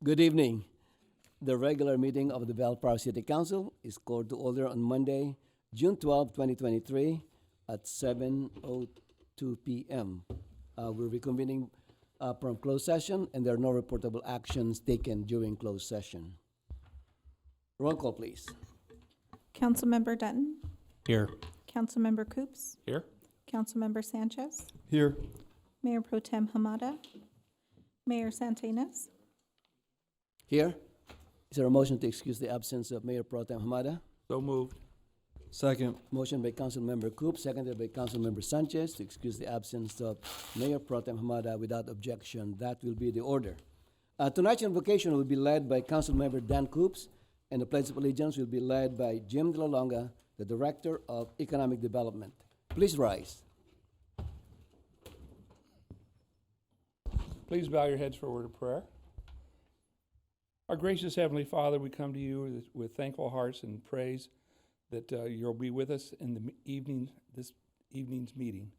Good evening. The regular meeting of the Bellflower City Council is called to order on Monday, June 12, 2023 at 7:02 p.m. We're reconvening from closed session, and there are no reportable actions taken during closed session. Roll call, please. Councilmember Dutton, Here. Councilmember Coops, Here. Councilmember Sanchez, Here. Mayor Pro Tem Hamada, Mayor Santinas. Here. Is there a motion to excuse the absence of Mayor Pro Tem Hamada? So moved. Second. Motion by Councilmember Coop, seconded by Councilmember Sanchez to excuse the absence of Mayor Pro Tem Hamada without objection. That will be the order. Tonight's invocation will be led by Councilmember Dan Coops, and the Pledge of Allegiance will be led by Jim De La Longa, the Director of Economic Development. Please rise. Please bow your heads for a word of prayer. Our gracious Heavenly Father, we come to you with thankful hearts and praise that you'll be with us in the evening, this evening's meeting.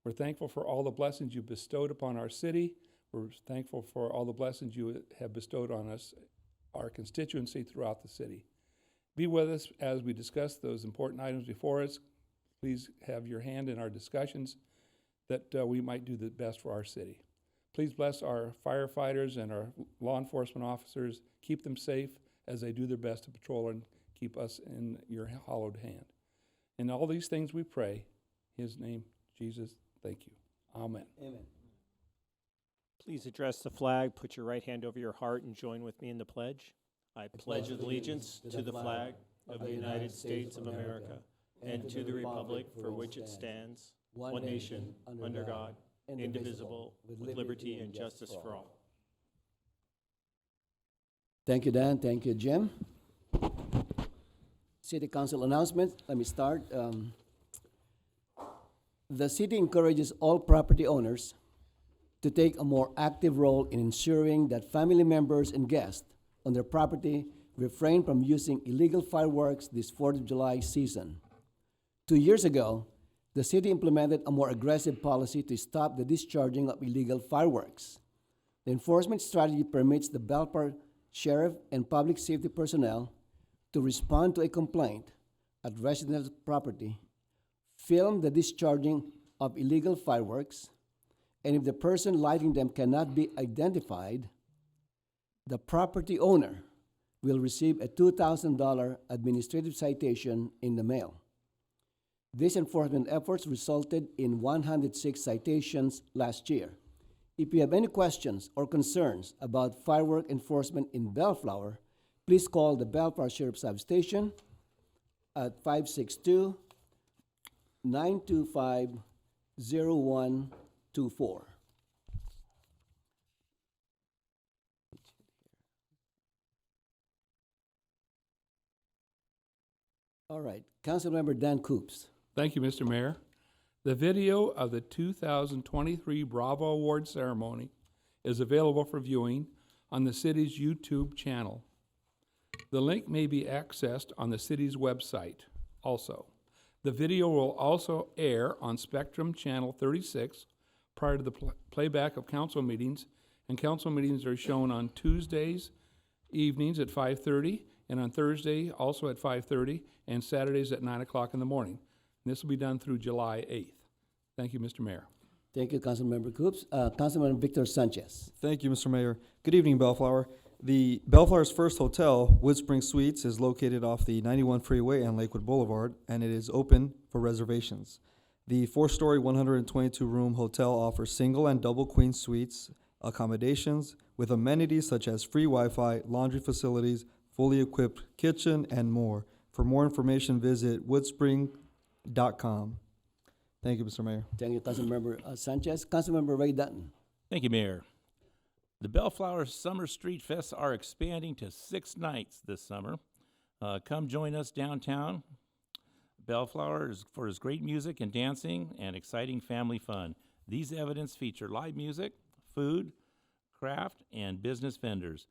We're thankful for all the blessings you bestowed upon our city. We're thankful for all the blessings you have bestowed on us, our constituency throughout the city. Be with us as we discuss those important items before us. Please have your hand in our discussions that we might do the best for our city. Please bless our firefighters and our law enforcement officers. Keep them safe as they do their best to patrol and keep us in your hallowed hand. In all these things we pray, in His name, Jesus, thank you. Amen. Amen. Please address the flag, put your right hand over your heart, and join with me in the pledge. I pledge allegiance to the flag of the United States of America and to the republic for which it stands, one nation, under God, indivisible, with liberty and justice for all. Thank you, Dan. Thank you, Jim. City Council announcement. Let me start. The city encourages all property owners to take a more active role in ensuring that family members and guests on their property refrain from using illegal fireworks this 4th of July season. 2 years ago, the city implemented a more aggressive policy to stop the discharging of illegal fireworks. The enforcement strategy permits the Bellflower Sheriff and public safety personnel to respond to a complaint at residential property, film the discharging of illegal fireworks, and if the person lighting them cannot be identified, the property owner will receive a $2,000 administrative citation in the mail. These enforcement efforts resulted in 106 citations last year. If you have any questions or concerns about firework enforcement in Bellflower, please call the Bellflower Sheriff Substation at 562-925-0124. All right, Councilmember Dan Coops. Thank you, Mr. Mayor. The video of the 2023 Bravo Award ceremony is available for viewing on the city's YouTube channel. The link may be accessed on the city's website also. The video will also air on Spectrum Channel 36 prior to the playback of council meetings, and council meetings are shown on Tuesdays evenings at 5:30, and on Thursday also at 5:30, and Saturdays at 9 o'clock in the morning. And this will be done through July 8th. Thank you, Mr. Mayor. Thank you, Councilmember Coops. Councilman Victor Sanchez. Thank you, Mr. Mayor. Good evening, Bellflower. The Bellflower's first hotel, Woodspring Suites, is located off the 91 freeway and Lakewood Boulevard, and it is open for reservations. The 4-story, 122-room hotel offers single and double queen suites, accommodations with amenities such as free Wi-Fi, laundry facilities, fully equipped kitchen, and more. For more information, visit woodspring.com. Thank you, Mr. Mayor. Thank you, Councilmember Sanchez. Councilmember Ray Dutton. Thank you, Mayor. The Bellflower Summer Street Fests are expanding to 6 nights this summer. Come join us downtown. Bellflower is for its great music and dancing and exciting family fun. These events feature live music, food, craft, and business vendors,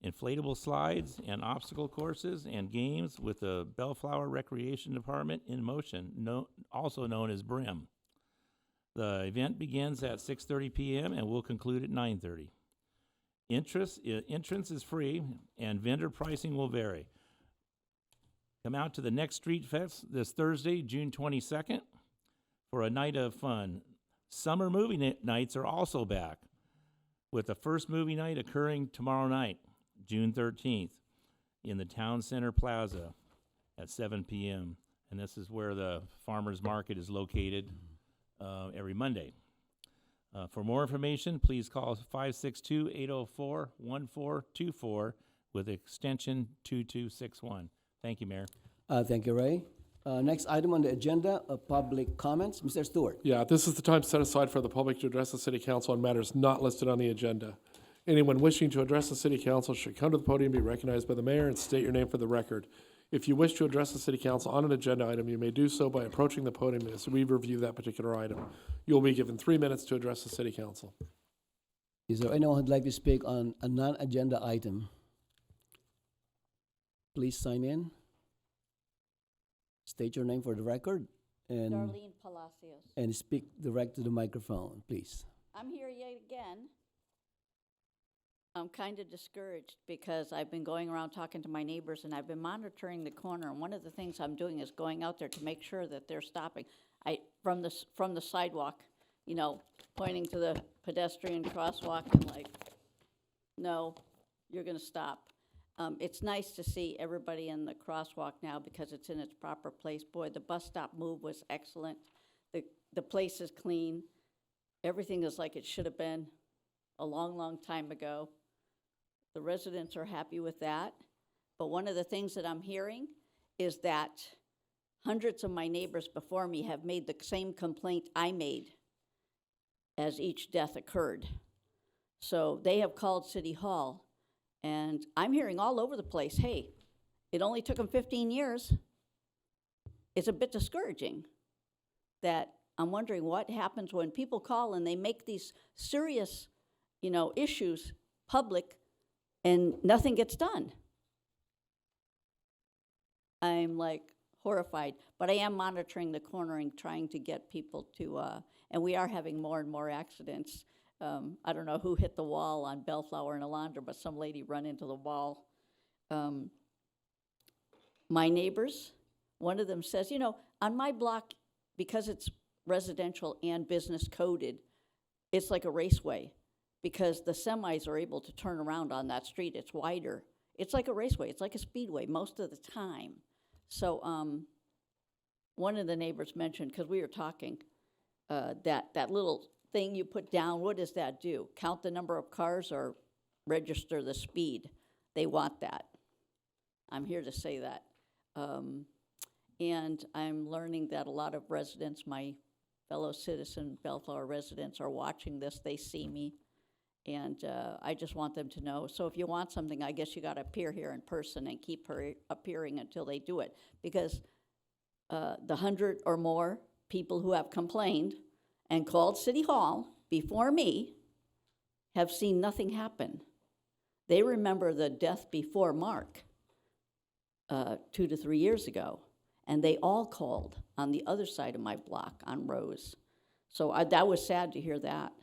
inflatable slides and obstacle courses and games with the Bellflower Recreation Department in motion, also known as BRIM. The event begins at 6:30 p.m. and will conclude at 9:30. Entrance is free, and vendor pricing will vary. Come out to the next Street Fest this Thursday, June 22nd, for a night of fun. Summer movie nights are also back, with the first movie night occurring tomorrow night, June 13th, in the Town Center Plaza at 7 p.m. And this is where the farmers market is located every Monday. For more information, please call 562-804-1424 with extension 2261. Thank you, Mayor. Thank you, Ray. Next item on the agenda, public comments. Mr. Stewart. Yeah, this is the time set aside for the public to address the city council on matters not listed on the agenda. Anyone wishing to address the city council should come to the podium, be recognized by the mayor, and state your name for the record. If you wish to address the city council on an agenda item, you may do so by approaching the podium as we review that particular item. You will be given 3 minutes to address the city council. Is there anyone who'd like to speak on a non-agenda item? Please sign in. State your name for the record and Darlene Palacios. speak direct to the microphone, please. I'm here yet again. I'm kind of discouraged because I've been going around talking to my neighbors and I've been monitoring the corner. And one of the things I'm doing is going out there to make sure that they're stopping. From the sidewalk, you know, pointing to the pedestrian crosswalk and like, no, you're gonna stop. It's nice to see everybody in the crosswalk now because it's in its proper place. Boy, the bus stop move was excellent. The place is clean. Everything is like it should have been a long, long time ago. The residents are happy with that. But one of the things that I'm hearing is that hundreds of my neighbors before me have made the same complaint I made as each death occurred. So they have called City Hall. And I'm hearing all over the place, hey, it only took them 15 years. It's a bit discouraging that I'm wondering what happens when people call and they make these serious, you know, issues public and nothing gets done. I'm like horrified, but I am monitoring the corner and trying to get people to, and we are having more and more accidents. I don't know who hit the wall on Bellflower and Alondra, but some lady run into the wall. My neighbors, one of them says, you know, on my block, because it's residential and business coded, it's like a raceway because the semis are able to turn around on that street. It's wider. It's like a raceway. It's like a speedway most of the time. So one of the neighbors mentioned, because we were talking, that little thing you put down, what does that do? Count the number of cars or register the speed? They want that. I'm here to say that. And I'm learning that a lot of residents, my fellow citizen Bellflower residents, are watching this. They see me. And I just want them to know. So if you want something, I guess you got to appear here in person and keep appearing until they do it. Because the 100 or more people who have complained and called City Hall before me have seen nothing happen. They remember the death before Mark 2 to 3 years ago, and they all called on the other side of my block on Rose. So that was sad to hear that.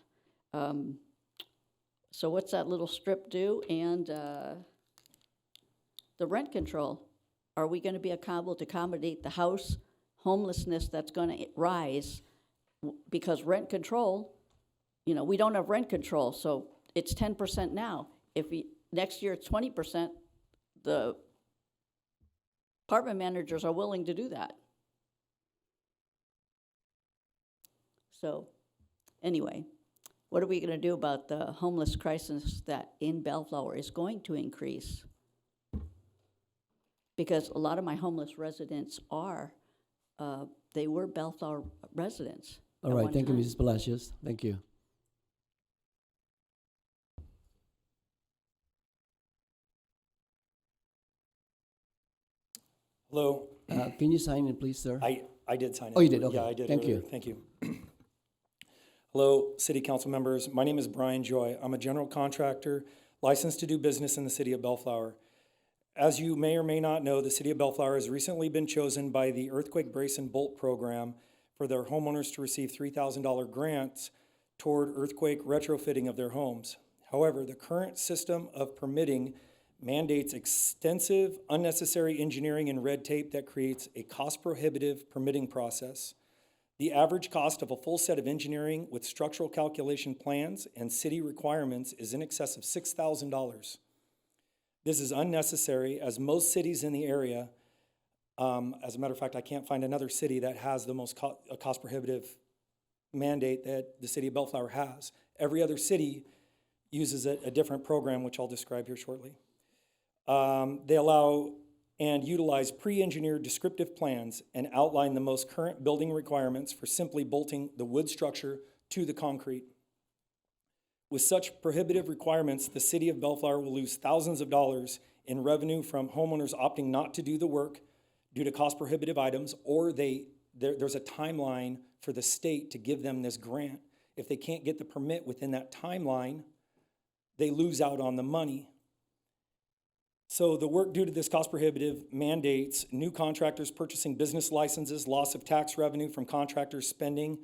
So what's that little strip do? And the rent control. Are we going to be able to accommodate the house homelessness that's going to rise? Because rent control, you know, we don't have rent control, so it's 10% now. If next year it's 20%, the apartment managers are willing to do that. So anyway, what are we going to do about the homeless crisis that in Bellflower is going to increase? Because a lot of my homeless residents they were Bellflower residents. All right, thank you, Mrs. Palacios. Thank you. Hello. Can you sign in, please, sir? I did sign in. Oh, you did? Okay. Yeah, I did Thank earlier. you. Thank you. Hello, City Council members. My name is Brian Joy. I'm a general contractor licensed to do business in the City of Bellflower. As you may or may not know, the City of Bellflower has recently been chosen by the Earthquake Brace and Bolt program for their homeowners to receive $3,000 grants toward earthquake retrofitting of their homes. However, the current system of permitting mandates extensive, unnecessary engineering and red tape that creates a cost-prohibitive permitting process. The average cost of a full set of engineering with structural calculation plans and city requirements is in excess of $6,000. This is unnecessary, as most cities in the area, as a matter of fact, I can't find another city that has the most cost-prohibitive mandate that the city of Bellflower has. Every other city uses a different program, which I'll describe here shortly. They allow and utilize pre-engineered descriptive plans and outline the most current building requirements for simply bolting the wood structure to the concrete. With such prohibitive requirements, the city of Bellflower will lose thousands of dollars in revenue from homeowners opting not to do the work due to cost-prohibitive items, or there's a timeline for the state to give them this grant. If they can't get the permit within that timeline, they lose out on the money. So the work due to this cost-prohibitive mandates new contractors purchasing business licenses, loss of tax revenue from contractors spending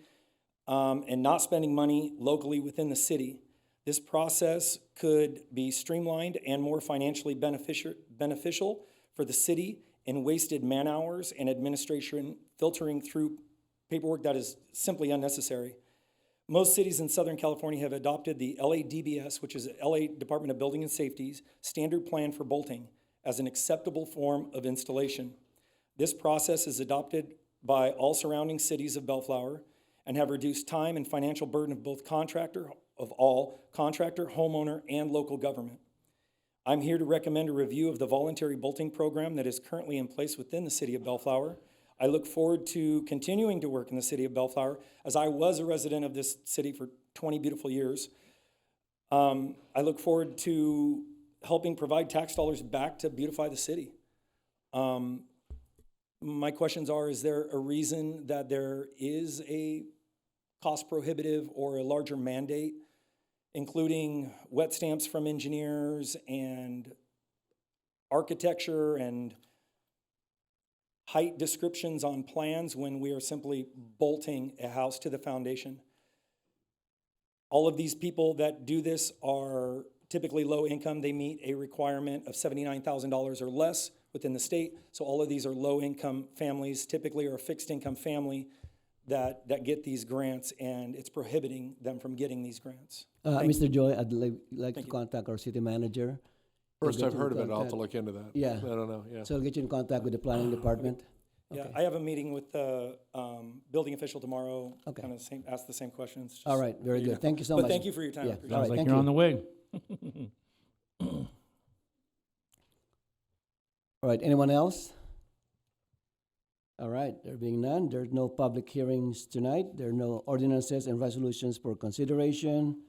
and not spending money locally within the city. This process could be streamlined and more financially beneficial for the city in wasted man-hours and administration filtering through paperwork that is simply unnecessary. Most cities in Southern California have adopted the LADBS, which is the LA Department of Building and Safety's standard plan for bolting, as an acceptable form of installation. This process is adopted by all surrounding cities of Bellflower and have reduced time and financial burden of both contractor, homeowner, and local government. I'm here to recommend a review of the voluntary bolting program that is currently in place within the city of Bellflower. I look forward to continuing to work in the city of Bellflower, as I was a resident of this city for 20 beautiful years. I look forward to helping provide tax dollars back to beautify the city. My questions are, is there a reason that there is a cost prohibitive or a larger mandate, including wet stamps from engineers and architecture and height descriptions on plans when we are simply bolting a house to the foundation? All of these people that do this are typically low income. They meet a requirement of $79,000 or less within the state. So all of these are low income families, typically, or a fixed income family that get these grants, and it's prohibiting them from getting these grants. Mr. Joy, I'd like to Thank you. contact our city manager. First Get I've you heard in of it, I'll have to contact. look into that. Yeah. I don't know, yeah. So I'll get you in contact with the planning department. Yeah, Okay. I have a meeting with the building official tomorrow. Okay. Kind of ask the same questions. just All right, very so you good. know. Thank you so But much. thank you for your time. I Yeah. appreciate All it. right, Sounds like thank you're you. on the way. All right, anyone else? All right, there being none, there's no public hearings tonight. There are no ordinances and resolutions for consideration.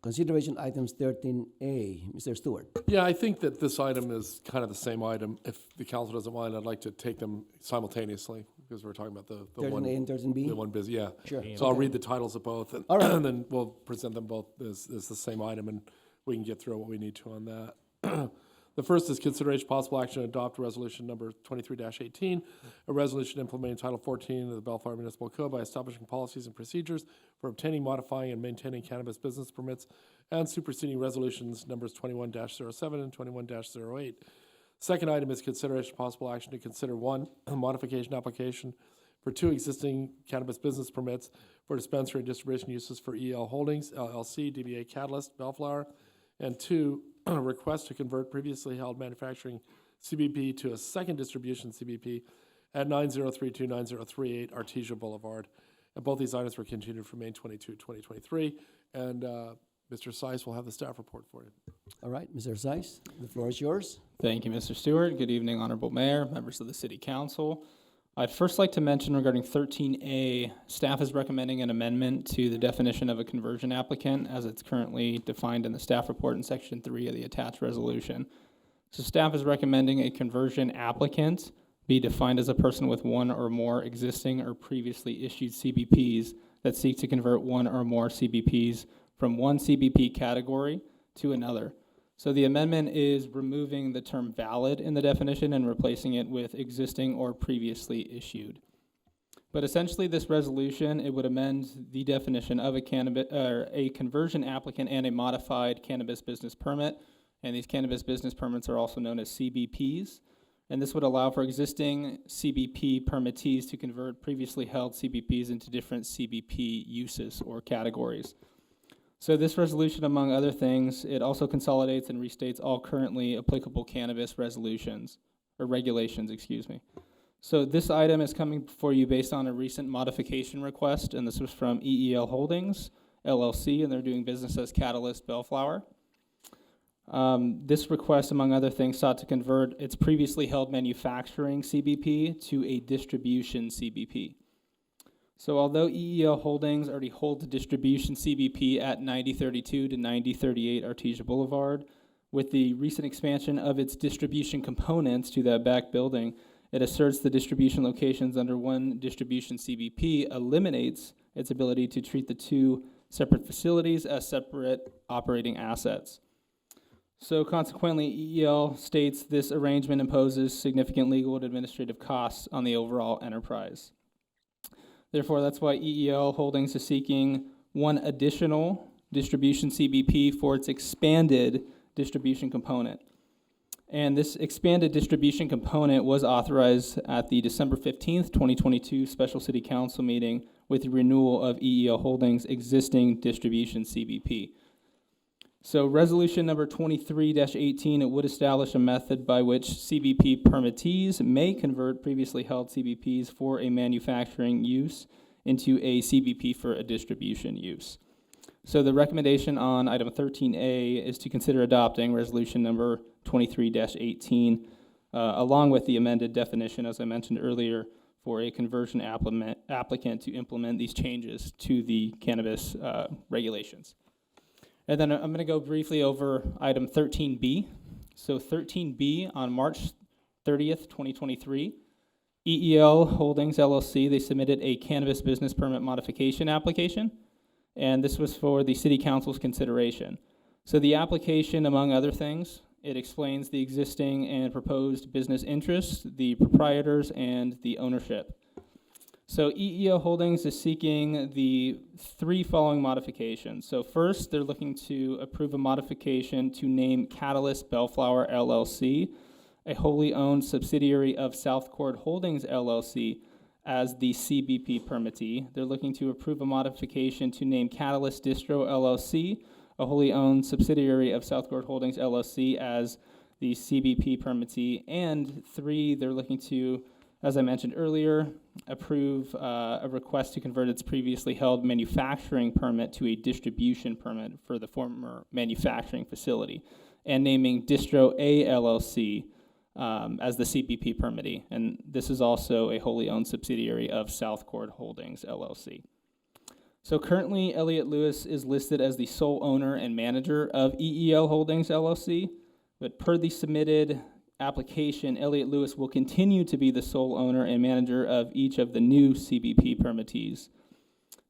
Consideration items 13A. Mr. Stewart. Yeah, I think that this item is kind of the same item. If the council doesn't mind, I'd like to take them simultaneously, because we're talking about the 13A one, and 13B? the one busy, yeah. Sure. So I'll Okay. read the titles of both, and All right. and then we'll present them both as the same item, and we can get through what we need to on that. The first is consideration possible action to adopt resolution number 23-18, a resolution implementing Title 14 of the Bellflower Municipal Code by establishing policies and procedures for obtaining, modifying, and maintaining cannabis business permits, and superseding resolutions numbers 21-07 and 21-08. Second item is consideration possible action to consider one, a modification application for two existing cannabis business permits for dispensary and distribution uses for EL Holdings, LLC, DBA Catalyst, Bellflower, and two, a request to convert previously held manufacturing CBP to a second distribution CBP at 9032-9038 Artesia Boulevard. And both these items were continued from May 22, 2023. And Mr. Seiss will have the staff report for you. All right, Mr. Seiss, the floor is yours. Thank you, Mr. Stewart. Good evening, Honorable Mayor, members of the City Council. I'd first like to mention regarding 13A, staff is recommending an amendment to the definition of a conversion applicant as it's currently defined in the staff report in Section 3 of the attached resolution. So staff is recommending a conversion applicant be defined as a person with one or more existing or previously issued CBPs that seek to convert one or more CBPs from one CBP category to another. So the amendment is removing the term valid in the definition and replacing it with existing or previously issued. But essentially, this resolution, it would amend the definition of a cannabis, or a conversion applicant and a modified cannabis business permit. And these cannabis business permits are also known as CBPs. And this would allow for existing CBP permittees to convert previously held CBPs into different CBP uses or categories. So this resolution, among other things, it also consolidates and restates all currently applicable cannabis regulations. So this item is coming before you based on a recent modification request, and this was from EEL Holdings, LLC, and they're doing business as Catalyst Bellflower. This request, among other things, sought to convert its previously held manufacturing CBP to a distribution CBP. So although EEL Holdings already holds a distribution CBP at 9032 to 9038 Artesia Boulevard, with the recent expansion of its distribution components to that back building, it asserts the distribution locations under one distribution CBP eliminates its ability to treat the two separate facilities as separate operating assets. So consequently, EEL states this arrangement imposes significant legal and administrative costs on the overall enterprise. Therefore, that's why EEL Holdings is seeking one additional distribution CBP for its expanded distribution component. And this expanded distribution component was authorized at the December 15th, 2022 Special City Council meeting with the renewal of EEL Holdings' existing distribution CBP. So resolution number 23-18, it would establish a method by which CBP permittees may convert previously held CBPs for a manufacturing use into a CBP for a distribution use. So the recommendation on item 13A is to consider adopting resolution number 23-18, along with the amended definition, as I mentioned earlier, for a conversion applicant to implement these changes to the cannabis regulations. And then I'm going to go briefly over item 13B. So 13B, on March 30th, 2023, EEL Holdings LLC, they submitted a cannabis business permit modification application, and this was for the City Council's consideration. So the application, among other things, it explains the existing and proposed business interests, the proprietors, and the ownership. So EEL Holdings is seeking the three following modifications. So first, they're looking to approve a modification to name Catalyst Bellflower LLC, a wholly owned subsidiary of Southcourt Holdings LLC, as the CBP permittee. They're looking to approve a modification to name Catalyst Distro LLC, a wholly owned subsidiary of Southcourt Holdings LLC, as the CBP permittee. And three, they're looking to, as I mentioned earlier, approve a request to convert its previously held manufacturing permit to a distribution permit for the former manufacturing facility, and naming Distro A LLC as the CBP permittee. And this is also a wholly owned subsidiary of Southcourt Holdings LLC. So currently, Elliott Lewis is listed as the sole owner and manager of EEL Holdings LLC, but per the submitted application, Elliott Lewis will continue to be the sole owner and manager of each of the new CBP permittees.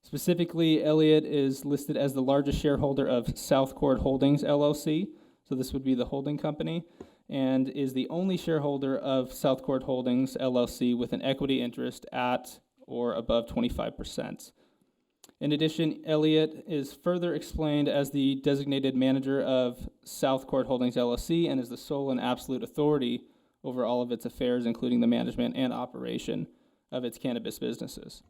Specifically, Elliott is listed as the largest shareholder of Southcourt Holdings LLC, so this would be the holding company, and is the only shareholder of Southcourt Holdings LLC with an equity interest at or above 25%. In addition, Elliott is further explained as the designated manager of Southcourt Holdings LLC and is the sole and absolute authority over all of its affairs, including the management and operation of its cannabis businesses.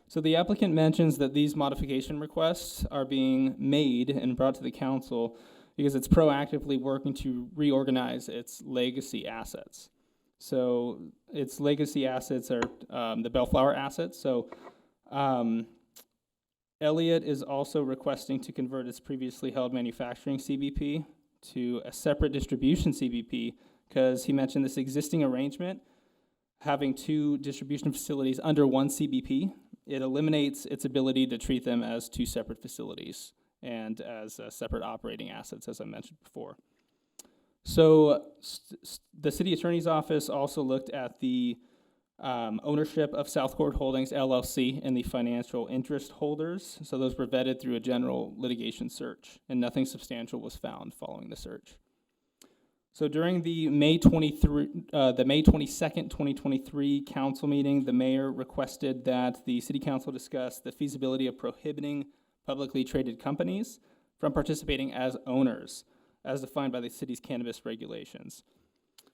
So the applicant mentions that these modification requests are being made and brought to the council because it's proactively working to reorganize its legacy assets. So its legacy assets are the Bellflower assets. So Elliott is also requesting to convert its previously held manufacturing CBP to a separate distribution CBP because he mentioned this existing arrangement, having two distribution facilities under one CBP, it eliminates its ability to treat them as two separate facilities and as separate operating assets, as I mentioned before. So the city attorney's office also looked at the ownership of Southcourt Holdings LLC and the financial interest holders. So those were vetted through a general litigation search, and nothing substantial was found following the search. So during the May 22nd, 2023 council meeting, the mayor requested that the city council discuss the feasibility of prohibiting publicly traded companies from participating as owners, as defined by the city's cannabis regulations.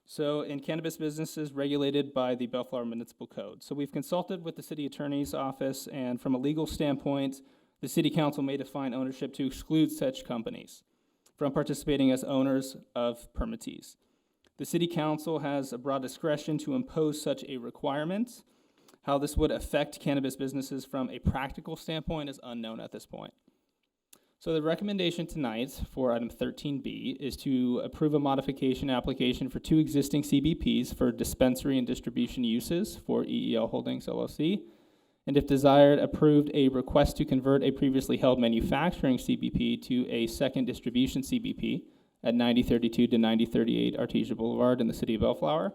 So in cannabis businesses regulated by the Bellflower Municipal Code. So we've consulted with the city attorney's office, and from a legal standpoint, the city council may define ownership to exclude such companies from participating as owners of permittees. The city council has a broad discretion to impose such a requirement. How this would affect cannabis businesses from a practical standpoint is unknown at this point. So the recommendation tonight for item 13B is to approve a modification application for 2 existing CBPs for dispensary and distribution uses for EEL Holdings LLC. And if desired, approved a request to convert a previously held manufacturing CBP to a second distribution CBP at 9032 to 9038 Artesia Boulevard in the city of Bellflower.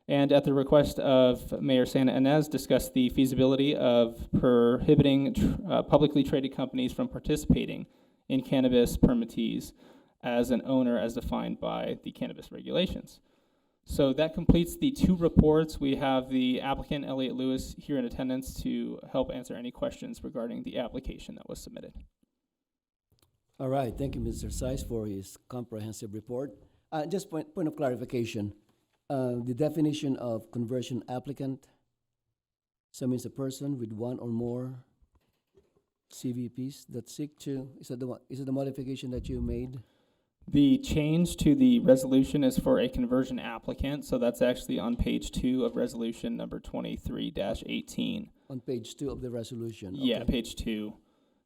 And at the request of Mayor Santa Ynez, discuss the feasibility of prohibiting publicly traded companies from participating in cannabis permittees as an owner as defined by the cannabis regulations. So that completes the 2 reports. We have the applicant, Elliot Lewis, here in attendance to help answer any questions regarding the application that was submitted. All right, thank you, Mr. Saiz, for his comprehensive report. Just point of clarification, the definition of conversion applicant, so means a person with 1 or more CVPs that seek to, is it the modification that you made? The change to the resolution is for a conversion applicant, so that's actually on page 2 of resolution number 23-18. On page 2 of the resolution? Yeah, okay. page 2.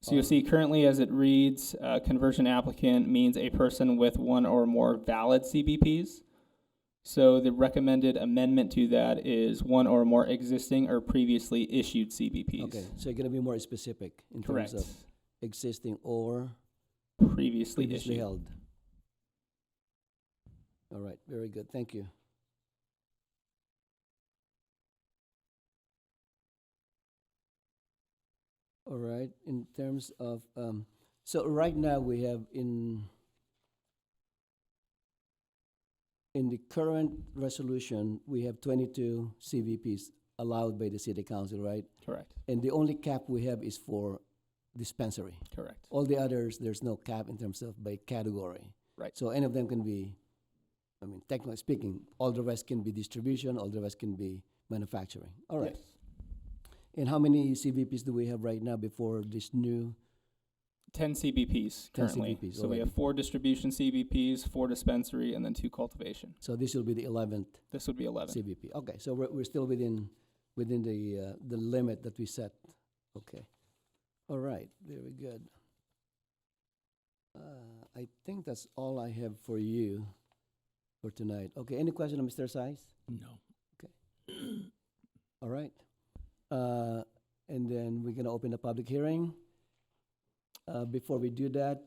So you'll see currently as it reads, conversion applicant means a person with 1 or more valid CBPs. So the recommended amendment to that is 1 or more existing or previously issued CBPs. Okay, so you're gonna be more specific in Correct. terms of existing or Previously previously issued. held. All right, very good, thank you. All right, in terms of, so right now we have in the current resolution, we have 22 CVPs allowed by the city council, right? Correct. And the only cap we have is for dispensary. Correct. All the others, there's no cap in terms of by category. Right. So any of them can be, I mean, technically speaking, all the rest can be distribution, all the rest can be manufacturing. All right. Yes. And how many CVPs do we have right now before this new? 10 CBPs 10 currently. CBPs So we already. have 4 distribution CBPs, 4 dispensary, and then 2 cultivation. So this will be the 11th This would be 11. CVP. Okay, so we're still within the limit that we set. Okay. All right, very good. I think that's all I have for you for tonight. Okay, any question, Mr. Saiz? No. All right. And then we're gonna open the public hearing. Before we do that,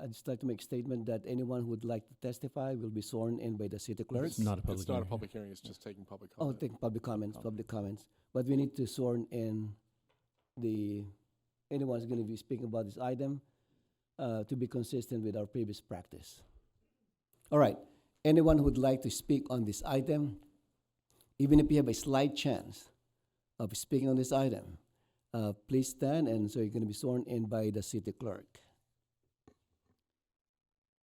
I'd just like to make a statement that anyone who would like to testify will be sworn in by the city clerk. It's not a public It's not a hearing. public hearing, it's just taking public Oh, comment. take public comments. But we need to sworn in anyone who's gonna be speaking about this item, to be consistent with our previous practice. All right, anyone who would like to speak on this item, even if you have a slight chance of speaking on this item, please stand, and so you're gonna be sworn in by the city clerk.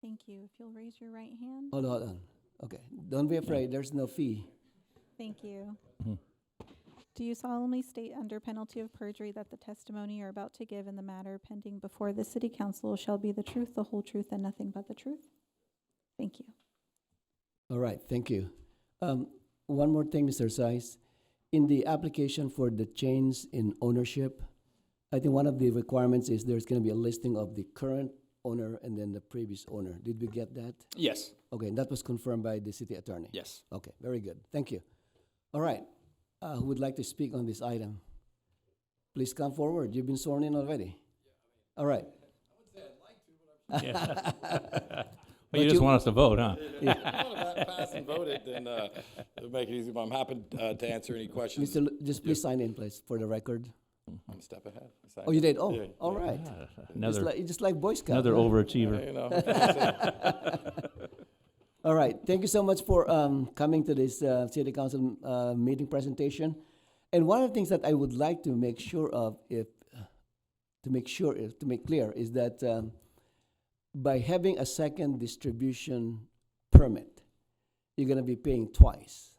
Thank you. If you'll raise your right hand. Hold on. Okay, don't be afraid, there's no fee. Thank you. Mhm. Do you solemnly state under penalty of perjury that the testimony you're about to give in the matter pending before the city council shall be the truth, the whole truth, and nothing but the truth? Thank you. All right, thank you. One more thing, Mr. Saiz. In the application for the change in ownership, I think one of the requirements is there's gonna be a listing of the current owner and then the previous owner. Did we get that? Yes. Okay, and that was confirmed by the city attorney? Yes. Okay, very good. Thank you. All right, who would like to speak on this item? Please come forward. You've been sworn in already. All right. Yeah. But Well, you just you- want us to vote, huh? Pass and voted, then it'll make it easy. But I'm happy to answer any questions. Mr. Just please sign in, please, for the record. I'm a step ahead. Oh, you did? Oh, Yeah, all yeah. right. Another Just like Boy Scout. another huh? overachiever. You know. All right. Thank you so much for coming to this city council meeting presentation. And one of the things that I would like to make sure of, to make clear, is that by having a second distribution permit, you're going to be paying twice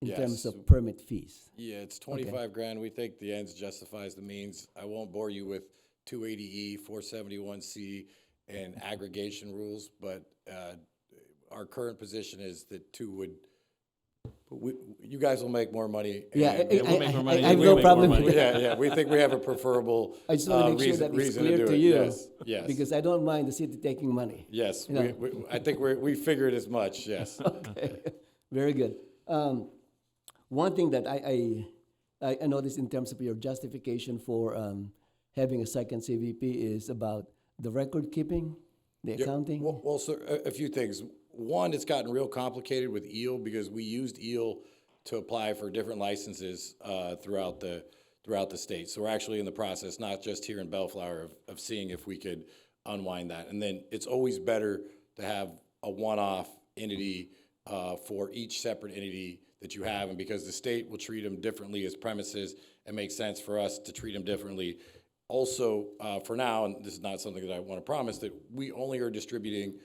in terms Yes. of permit fees. Yeah, it's 25 grand. We think the ends justifies the means. I won't bore you with 280E, 471C, and aggregation rules, but our current position is that you guys will make more money. Yeah, and- we'll make more money. I have We'll no make more problem money. with that. Yeah, we think we have a preferable I just want to make sure reason, that it's reason to clear do to it. you. Yes, yes. Because I don't mind the city taking money. Yes, You know. I think we figured as much, yes. Okay, very good. One thing that I noticed in terms of your justification for having a second CVP is about the record keeping, the Yeah, accounting. Well, sir, a few things. One, it's gotten real complicated with EEL because we used EEL to apply for different licenses throughout the state. So we're actually in the process, not just here in Bellflower, of seeing if we could unwind that. And then it's always better to have a one-off entity for each separate entity that you have. And because the state will treat them differently as premises, it makes sense for us to treat them differently. Also, for now, and this is not something that I want to promise, that we only are distributing,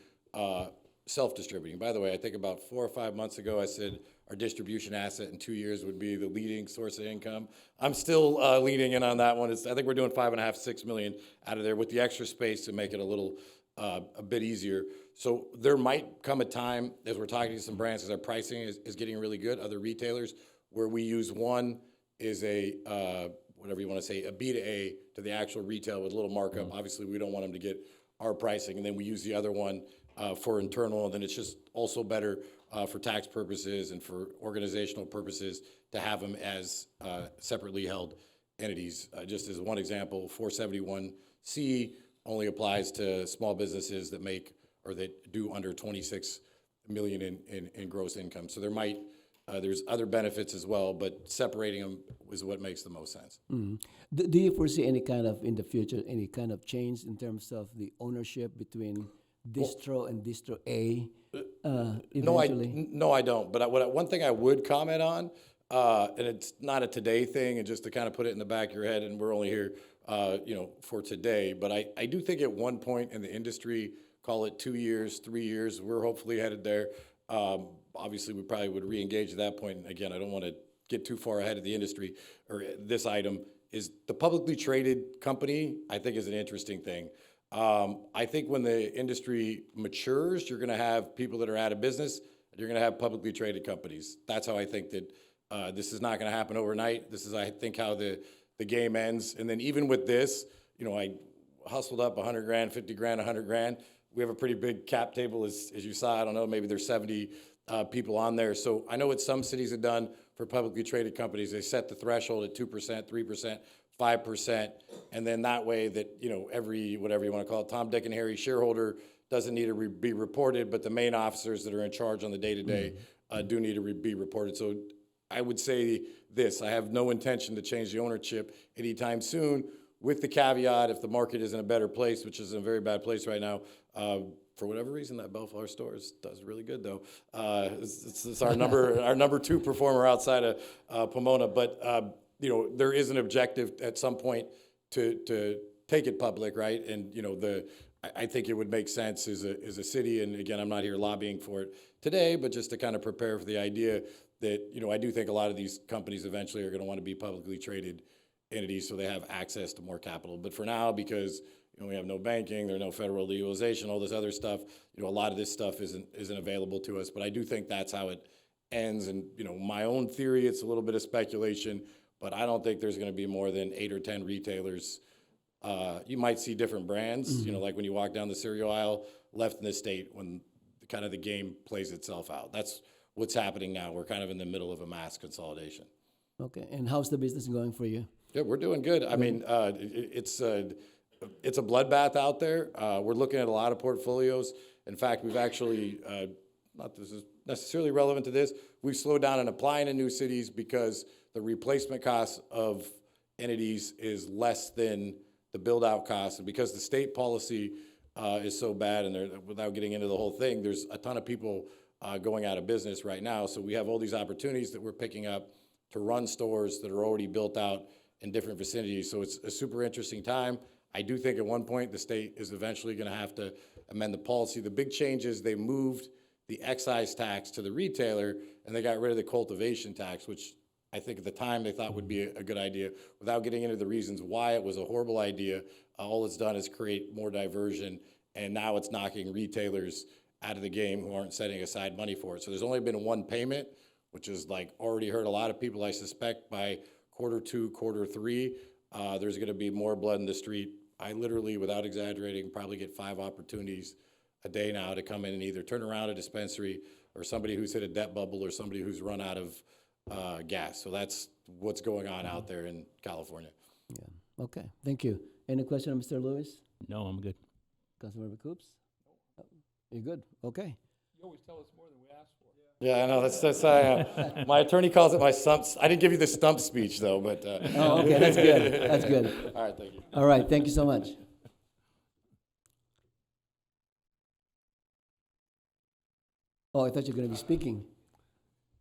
self-distributing. By the way, I think about 4 or 5 months ago, I said our distribution asset in 2 years would be the leading source of income. I'm still leaning in on that one. I think we're doing 5.5, 6 million out of there with the extra space to make it a little, a bit easier. So there might come a time, as we're talking to some brands, as our pricing is getting really good, other retailers, where we use one is a, whatever you want to say, a B to A to the actual retail with a little markup. Obviously, we don't want them to get our pricing, and then we use the other one for internal, and then it's just also better for tax purposes and for organizational purposes to have them as separately held entities. Just as one example, 471C only applies to small businesses that make or that do under 26 million in gross income. So there's other benefits as well, but separating them is what makes the most sense. Mhm. Do you foresee any kind of, in the future, any kind of change in terms of the ownership between distro and distro A eventually? No, I don't. But one thing I would comment on, and it's not a today thing, and just to kind of put it in the back of your head, and we're only here, for today. But I do think at one point in the industry, call it 2 years, 3 years, we're hopefully headed there. Obviously, we probably would re-engage at that point. And again, I don't want to get too far ahead of the industry or this item. Is the publicly traded company, I think, is an interesting thing. I think when the industry matures, you're going to have people that are out of business, and you're going to have publicly traded companies. That's how I think that this is not going to happen overnight. This is, I think, how the game ends. And then even with this, I hustled up 100 grand, 50 grand, 100 grand. We have a pretty big cap table, as you saw. I don't know, maybe there's 70 people on there. So I know what some cities have done for publicly traded companies. They set the threshold at 2%, 3%, 5%, and then that way that, every, whatever you want to call it, Tom, Dick, and Harry shareholder doesn't need to be reported, but the main officers that are in charge on the day-to-day do need to be reported. So I would say this, I have no intention to change the ownership anytime soon, with the caveat, if the market is in a better place, which is in a very bad place right now, for whatever reason, that Bellflower store does really good, though. It's our number 2 performer outside of Pomona. But there is an objective at some point to take it public, right? And I think it would make sense as a city. And again, I'm not here lobbying for it today, but just to kind of prepare for the idea that I do think a lot of these companies eventually are going to want to be publicly traded entities, so they have access to more capital. But for now, because we have no banking, there's no federal legalization, all this other stuff, a lot of this stuff isn't available to us. But I do think that's how it ends. And my own theory, it's a little bit of speculation, but I don't think there's going to be more than 8 or 10 retailers. You might see different brands, like when you walk down the cereal aisle, left in the state when kind of the game plays itself out. That's what's happening now. We're kind of in the middle of a mass consolidation. Okay, and how's the business going for you? Yeah, we're doing good. I mean, it's a bloodbath out there. We're looking at a lot of portfolios. In fact, we've actually, not this is necessarily relevant to this, we've slowed down in applying in new cities because the replacement cost of entities is less than the build-out cost. And because the state policy is so bad, and without getting into the whole thing, there's a ton of people going out of business right now. So we have all these opportunities that we're picking up to run stores that are already built out in different vicinities. So it's a super interesting time. I do think at one point the state is eventually going to have to amend the policy. The big change is they moved the excise tax to the retailer, and they got rid of the cultivation tax, which I think at the time they thought would be a good idea. Without getting into the reasons why it was a horrible idea, all it's done is create more diversion, and now it's knocking retailers out of the game who aren't setting aside money for it. So there's only been one payment, which is like already hurt a lot of people. I suspect by quarter 2, quarter 3, there's gonna be more blood in the street. I literally, without exaggerating, probably get 5 opportunities a day now to come in and either turn around a dispensary or somebody who's hit a debt bubble or somebody who's run out of gas. So that's what's going on out there in California. Yeah, okay, thank you. Any question, Mr. Lewis? No, I'm good. Councilmember Coops? You're good, okay. You always tell us more than we ask for. Yeah, I know, that's my attorney calls it my stump. I didn't give you the stump speech though, but. Oh, okay, that's good, that's good. All right, thank you. All right, thank you so much. Oh, I thought you were going to be speaking.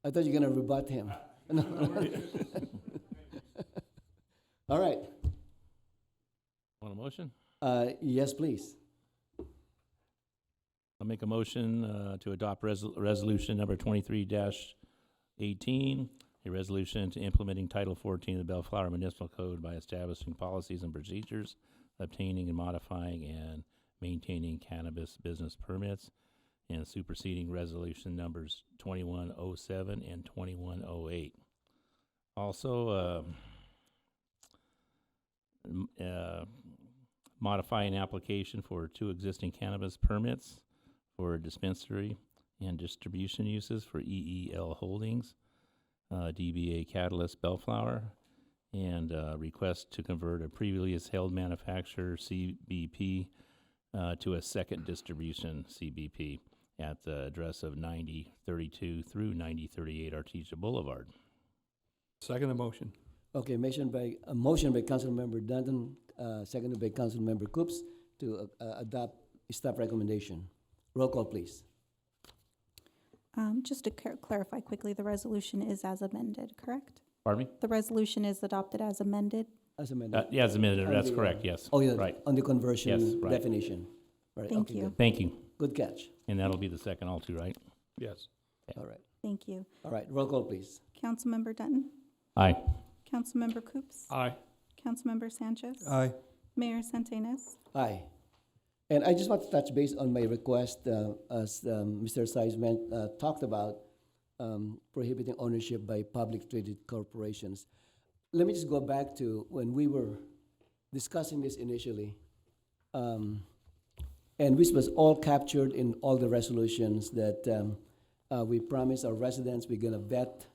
I thought you were going to rebut him. All right. Want a motion? Yes, please. I'll make a motion to adopt resolution number 23-18, a resolution to implementing Title 14 of the Bellflower Municipal Code by establishing policies and procedures, obtaining and modifying and maintaining cannabis business permits, and superseding resolution numbers 2107 and 2108. Also, modify an application for 2 existing cannabis permits for dispensary and distribution uses for EEL Holdings, DBA Catalyst Bellflower, and request to convert a previously held manufacturer CBP to a second distribution CBP at the address of 9032 through 9038 Artesia Boulevard. Second the motion. Okay, motion by Councilmember Danton, seconded by Councilmember Coops to adopt staff recommendation. Roll call, please. Just to clarify quickly, the resolution is as amended, correct? Pardon me? The resolution is adopted as amended. As amended. Yeah, as amended, that's the, correct, yes. Oh, yeah, Right. on the conversion Yes, right. definition. Right, Thank okay, you. good. Thank you. Good catch. And that'll be the second all too, right? Yes. All right. Thank you. All right, roll call, please. Councilmember Dutton? Aye. Councilmember Coops? Aye. Councilmember Sanchez? Aye. Mayor Santenaz? Aye. And I just want to touch base on my request, as Mr. Seisman talked about prohibiting ownership by public traded corporations. Let me just go back to when we were discussing this initially, and this was all captured in all the resolutions that we promised our residents we're going to vet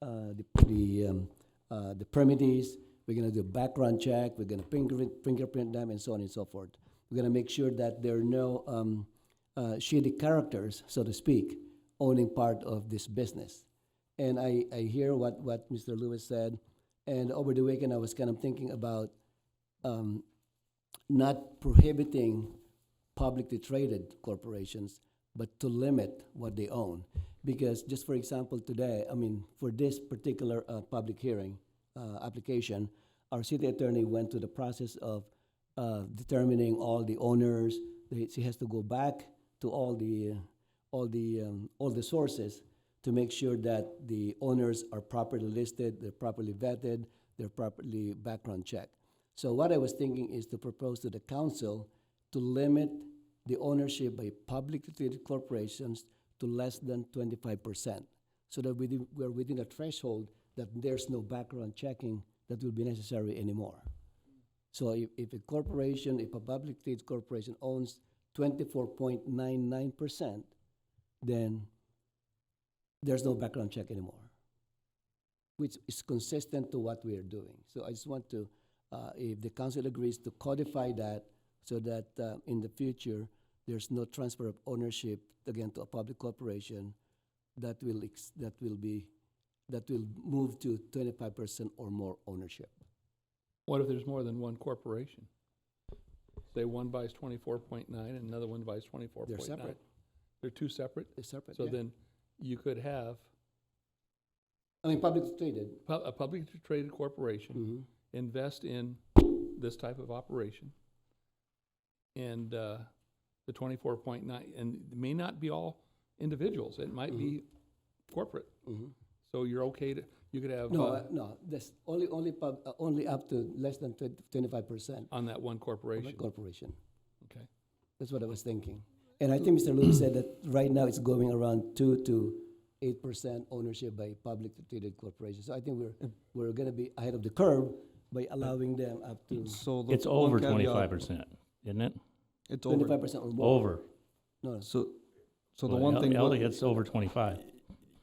the permittees, we're going to do a background check, we're going to fingerprint them, and so on and so forth. We're going to make sure that there are no shady characters, so to speak, owning part of this business. And I hear what Mr. Lewis said, and over the weekend I was kind of thinking about not prohibiting publicly traded corporations, but to limit what they own. Because just for example, today, I mean, for this particular public hearing application, our city attorney went through the process of determining all the owners. She has to go back to all the sources to make sure that the owners are properly listed, they're properly vetted, they're properly background checked. So what I was thinking is to propose to the council to limit the ownership by publicly traded corporations to less than 25%, so that we're within a threshold that there's no background checking that will be necessary anymore. So if a corporation, if a publicly traded corporation owns 24.99%, then there's no background check anymore, which is consistent to what we are doing. So I just want to, if the council agrees to codify that so that in the future, there's no transfer of ownership again to a public corporation that will move to 25% or more ownership. What if there's more than one corporation? Say one buys 24.9 and another one buys 24.9. They're separate. They're two separate? They're separate, So yeah. then you could have I mean, publicly traded. a publicly traded corporation Mhm. invest in this type of operation. And the 24.9, and it may not be all individuals, it might be corporate. Mhm. So you're okay to, you could have No, that's only up to less than 25% on that one of a corporation. corporation. Okay. That's what I was thinking. And I think Mr. Lewis said that right now it's going around 2 to 8% ownership by publicly traded corporations. So I think we're going to be ahead of the curve by allowing them up to So the It's one over caveat- 25%, isn't it? It's over. 25% or more. Over. No, So the Well, one thing. Elliot's over 25.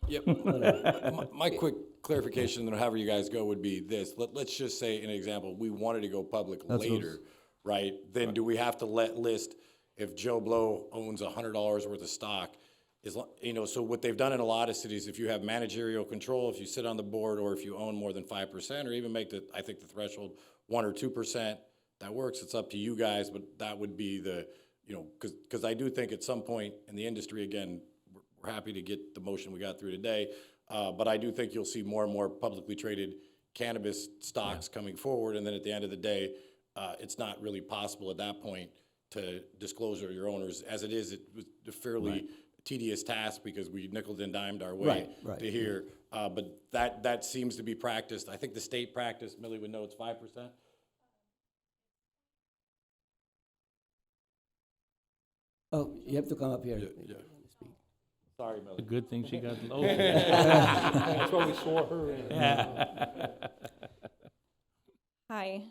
Yep. no, no. My quick clarification, and however you guys go, would be this. Let's just say, an example, we wanted to go public That's what I was- later, right? Then do we have to list if Joe Blow owns $100 worth of stock? So what they've done in a lot of cities, if you have managerial control, if you sit on the board, or if you own more than 5%, or even make I think the threshold 1 or 2%, that works. It's up to you guys, but that would be because I do think at some point in the industry, again, we're happy to get the motion we got through today, but I do think you'll see more and more publicly traded cannabis stocks coming forward, and then at the end of the day, it's not really possible at that point to disclose your owners. As it is, it was a fairly tedious task because we nickeled and dimed our way Right. to here. But that seems to be practiced. I think the state practice, Millie would know, it's 5%. Oh, you have to come up here. Yeah. Sorry, It's a Millie. good thing she got low. That's why we swore her in. Hi.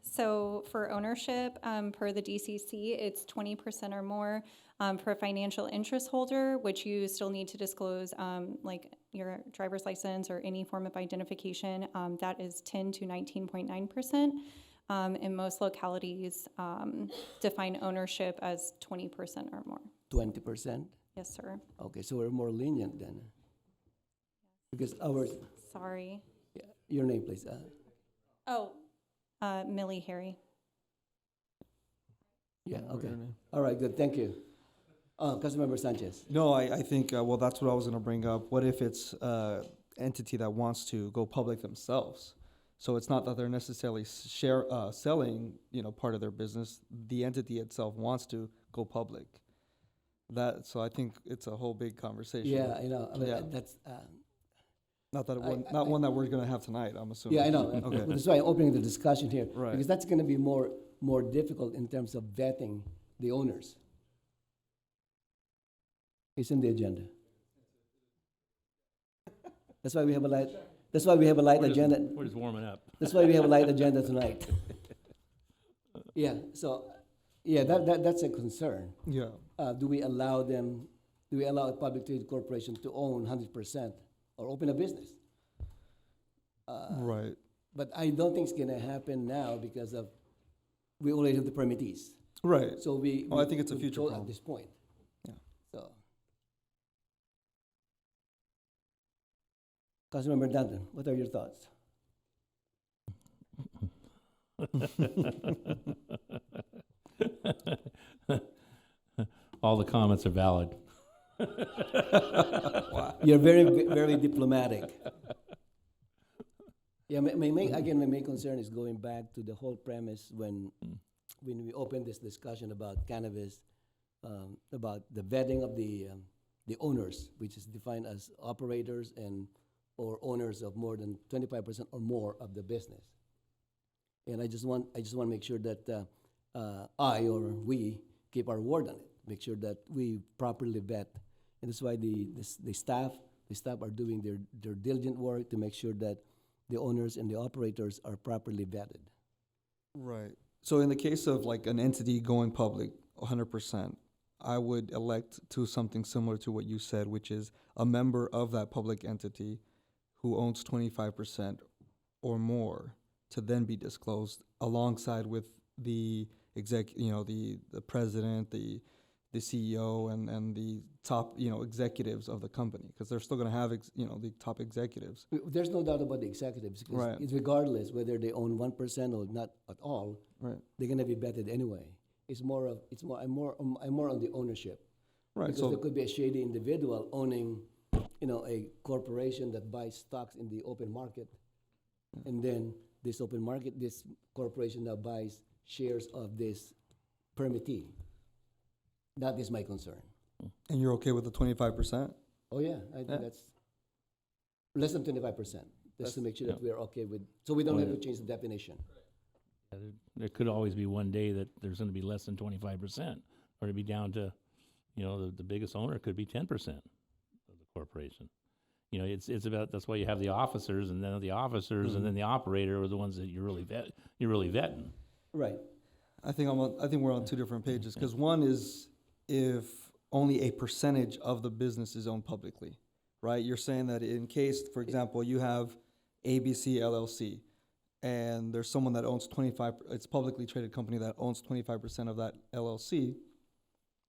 So for ownership, per the DCC, it's 20% or more. For a financial interest holder, which you still need to disclose, like your driver's license or any form of identification, that is 10 to 19.9%. In most localities, define ownership as 20% or more. 20%? Yes, sir. Okay, so we're more lenient then. Because ours, Sorry. your name, please. Millie Harry. Yeah, okay. All right, good, thank you. Councilmember Sanchez. No, I think, well, that's what I was gonna bring up. What if it's entity that wants to go public themselves? So it's not that they're necessarily selling, part of their business. The entity itself wants to go public. So I think it's a whole big conversation. Yeah, I know, I mean, Yeah. that's, Not that I- one that we're gonna have tonight, I'm assuming. yeah, I know. Okay. That's why I'm opening the discussion here. Right. Because that's gonna be more difficult in terms of vetting the owners. It's in the agenda. That's why we have a light agenda. We're just warming up. That's why we have a light agenda tonight. Yeah, so, that's a concern. Yeah. Do we allow a public traded corporation to own 100% or open a business? Right. But I don't think it's gonna happen now because we already have the permittees. Right. So Oh, I think it's a we future control problem. at this point. Yeah. So. Councilmember Danton, what are your thoughts? All the comments are valid. You're very diplomatic. Yeah, my main concern is going back to the whole premise when we opened this discussion about cannabis, about the vetting of the owners, which is defined as operators or owners of more than 25% or more of the business. And I just want to make sure that I or we keep our word on it. Make sure that we properly vet, and that's why the staff are doing their diligent work to make sure that the owners and the operators are properly vetted. Right. So in the case of like an entity going public 100%, I would elect to something similar to what you said, which is a member of that public entity who owns 25% or more to then be disclosed alongside with the the president, the the CEO and the top, executives of the company, because they're still going to have, the top executives. There's no doubt about the executives, because Right. it's regardless whether they own 1% or not at all, Right. they're gonna be vetted anyway. I'm more on the ownership. Right. Because there could be a shady individual owning, a corporation that buys stocks in the open market. And then this corporation now buys shares of this permittee. That is my concern. And you're okay with the 25%? Oh, yeah, I think Yeah. that's less than 25%, just to make sure that yeah. we're okay with, so we don't have to change the definition. There could always be one day that there's gonna be less than 25%, or to be down to, the biggest owner could be 10% of the corporation. It's about, that's why you have the officers, and then the officers, and then the operator are the ones that you're really vetting. Right. I think we're on two different pages, because one is if only a percentage of the business is owned publicly, right? You're saying that in case, for example, you have ABC LLC, and there's someone that owns 25, it's a publicly traded company that owns 25% of that LLC,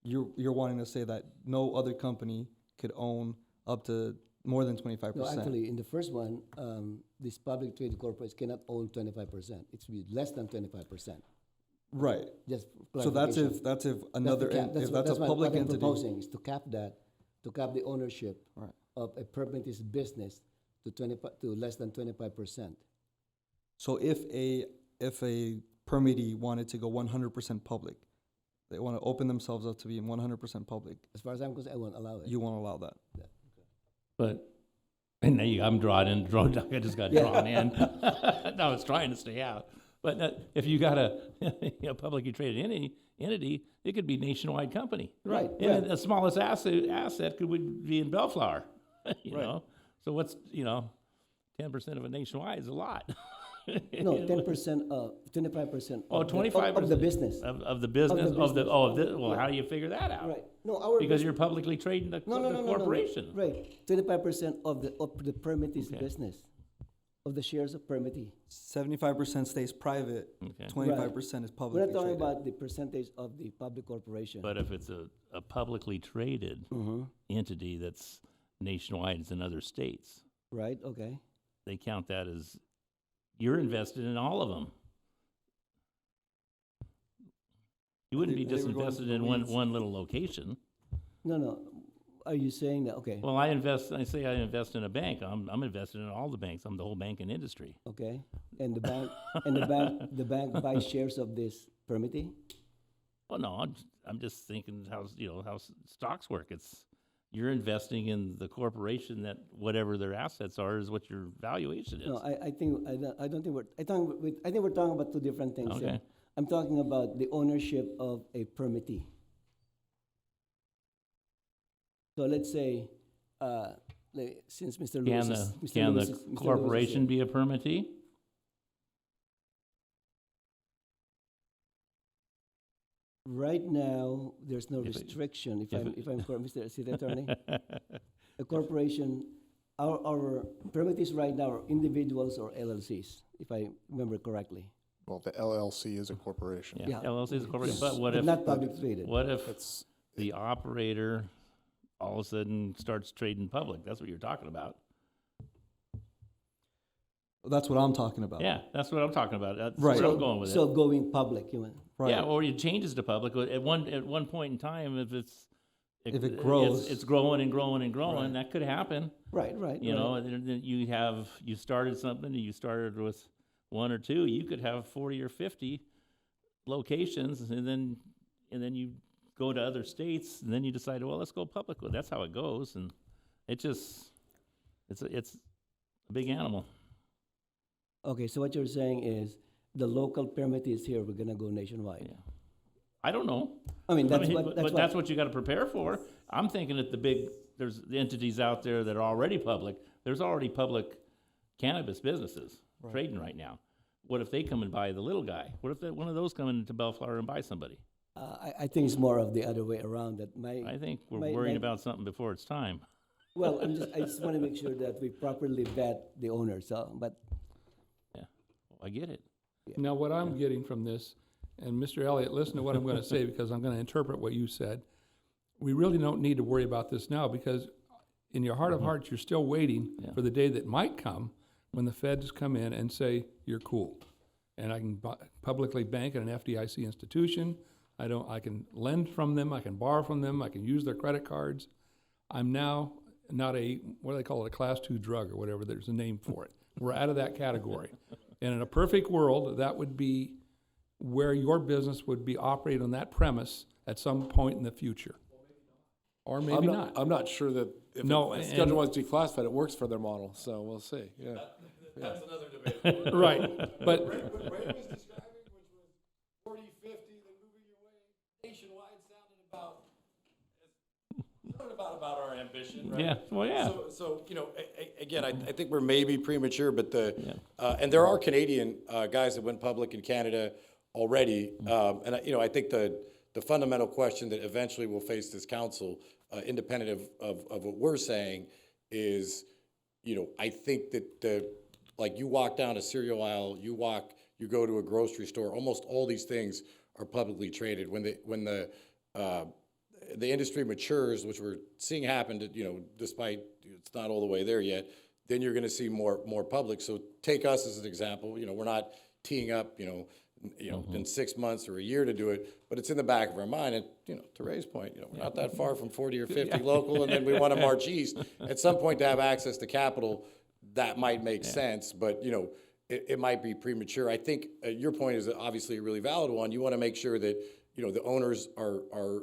you're wanting to say that no other company could own up to more than 25%. No, actually, in the first one, these public traded corporates cannot own 25%. It's be less than 25%. Right. Just So that's clarification. if another, if that's a public what I'm entity. proposing is to cap the ownership Right. of a permitted business to less than 25%. So if a permittee wanted to go 100% public, they want to open themselves up to being 100% public, As far as I'm concerned, I won't allow it. you won't allow that. But, and now I'm I just got Yeah. drawn in. I was trying to stay out. But if you got a publicly traded entity, it could be a nationwide company. Right, And right. the smallest asset could be in Bellflower, know? So what's, 10% of a nationwide is a lot. No, 10% of, 25% Oh, of 25% of the business. Of the business, well, how do you figure that out? Right. No, our Because you're publicly trading the corporation. Right, 25% of the permittee's Okay. business, of the shares of permittee. 75% stays private, Okay. 25% is We're publicly not talking traded. about the percentage of the public corporation. But if it's a publicly traded entity that's nationwide, it's in other states, Right, okay. they count that as, you're invested in all of them. You wouldn't be I think just we're going invested through in the one, weeds. one little location. No, are you saying that, okay, Well, I invest in a bank, I'm invested in all the banks, I'm the whole banking industry. okay, and the bank buys shares of this permittee? Well, no, I'm just thinking how stocks work. You're investing in the corporation that whatever their assets are is what your valuation is. No, I think we're talking about two different things. Okay. Here. I'm talking about the ownership of a permittee. So let's say, since Mr. Lewis Can Lewis the is corporation here. be a permittee? Right now, there's no If it- restriction, if if I'm correct, Mr. City Attorney. A corporation, our permittees right now are individuals or LLCs, if I remember correctly. Well, the LLC is a corporation. Yeah, Yeah. LLC is a corporation, but what But if, not public traded. what if It's, the operator all of a sudden starts trading public? That's what you're talking about. That's what I'm talking about. Yeah, that's what I'm talking about. That's Right. where I'm going with it. So going public, you mean? Right. Yeah, or it changes to public. At one point in time, if it grows. it's growing and growing and growing. Right. That could happen. Right. You know, and then you started something. You started with one or two. You could have 40 or 50 locations, and then you go to other states, and then you decide, well, let's go public. Well, that's how it goes, and it's a big animal. Okay, so what you're saying is the local permittees here, we're gonna go nationwide. Yeah. I don't know. I mean, that's But that's what you got to prepare for. I'm thinking that there's the entities out there that are already public. There's already public cannabis businesses trading right now. What if they come and buy the little guy? What if one of those come into Bellflower and buy somebody? I think it's more of the other way around, that I think we're my- worrying my- about something before it's time. well, I just wanna make sure that we properly vet the owner, so, but, I get it. Now, what I'm getting from this, and Mr. Elliott, listen to what I'm going to say because I'm going to interpret what you said. we really don't need to worry about this now, because in your heart of hearts, you're still waiting Yeah. for the day that might come when the feds come in and say, you're cool. And I can publicly bank at an FDIC institution. I can lend from them, I can borrow from them, I can use their credit cards. I'm now not a, what do they call it, a class 2 drug or whatever, there's a name for it. We're out of that category. And in a perfect world, that would be where your business would be operating on that premise at some point in the future. Or maybe not. I'm not sure that if No, the and- schedule was declassified, it works for their model, so we'll see, yeah. That's another debate. Right, but, What Ray was describing, which was 40, 50, then moving your way nationwide, sounded about our ambition, right? Yeah, well, yeah. So again, I think we're maybe premature, but and there are Canadian guys that went public in Canada already, and I think the fundamental question that eventually will face this council, independent of what we're saying, is, I think that like you walk down a cereal aisle, you go to a grocery store, almost all these things are publicly traded. When the industry matures, which we're seeing happen, despite it's not all the way there yet, then you're going to see more public. So take us as an example. We're not teeing up, in 6 months or a year to do it, but it's in the back of our mind. And to Ray's point, we're not that far from 40 or 50 local, and then we want to march east. At some point, to have access to capital, that might make sense, but it might be premature. I think your point is obviously a really valid one. You want to make sure that the owners are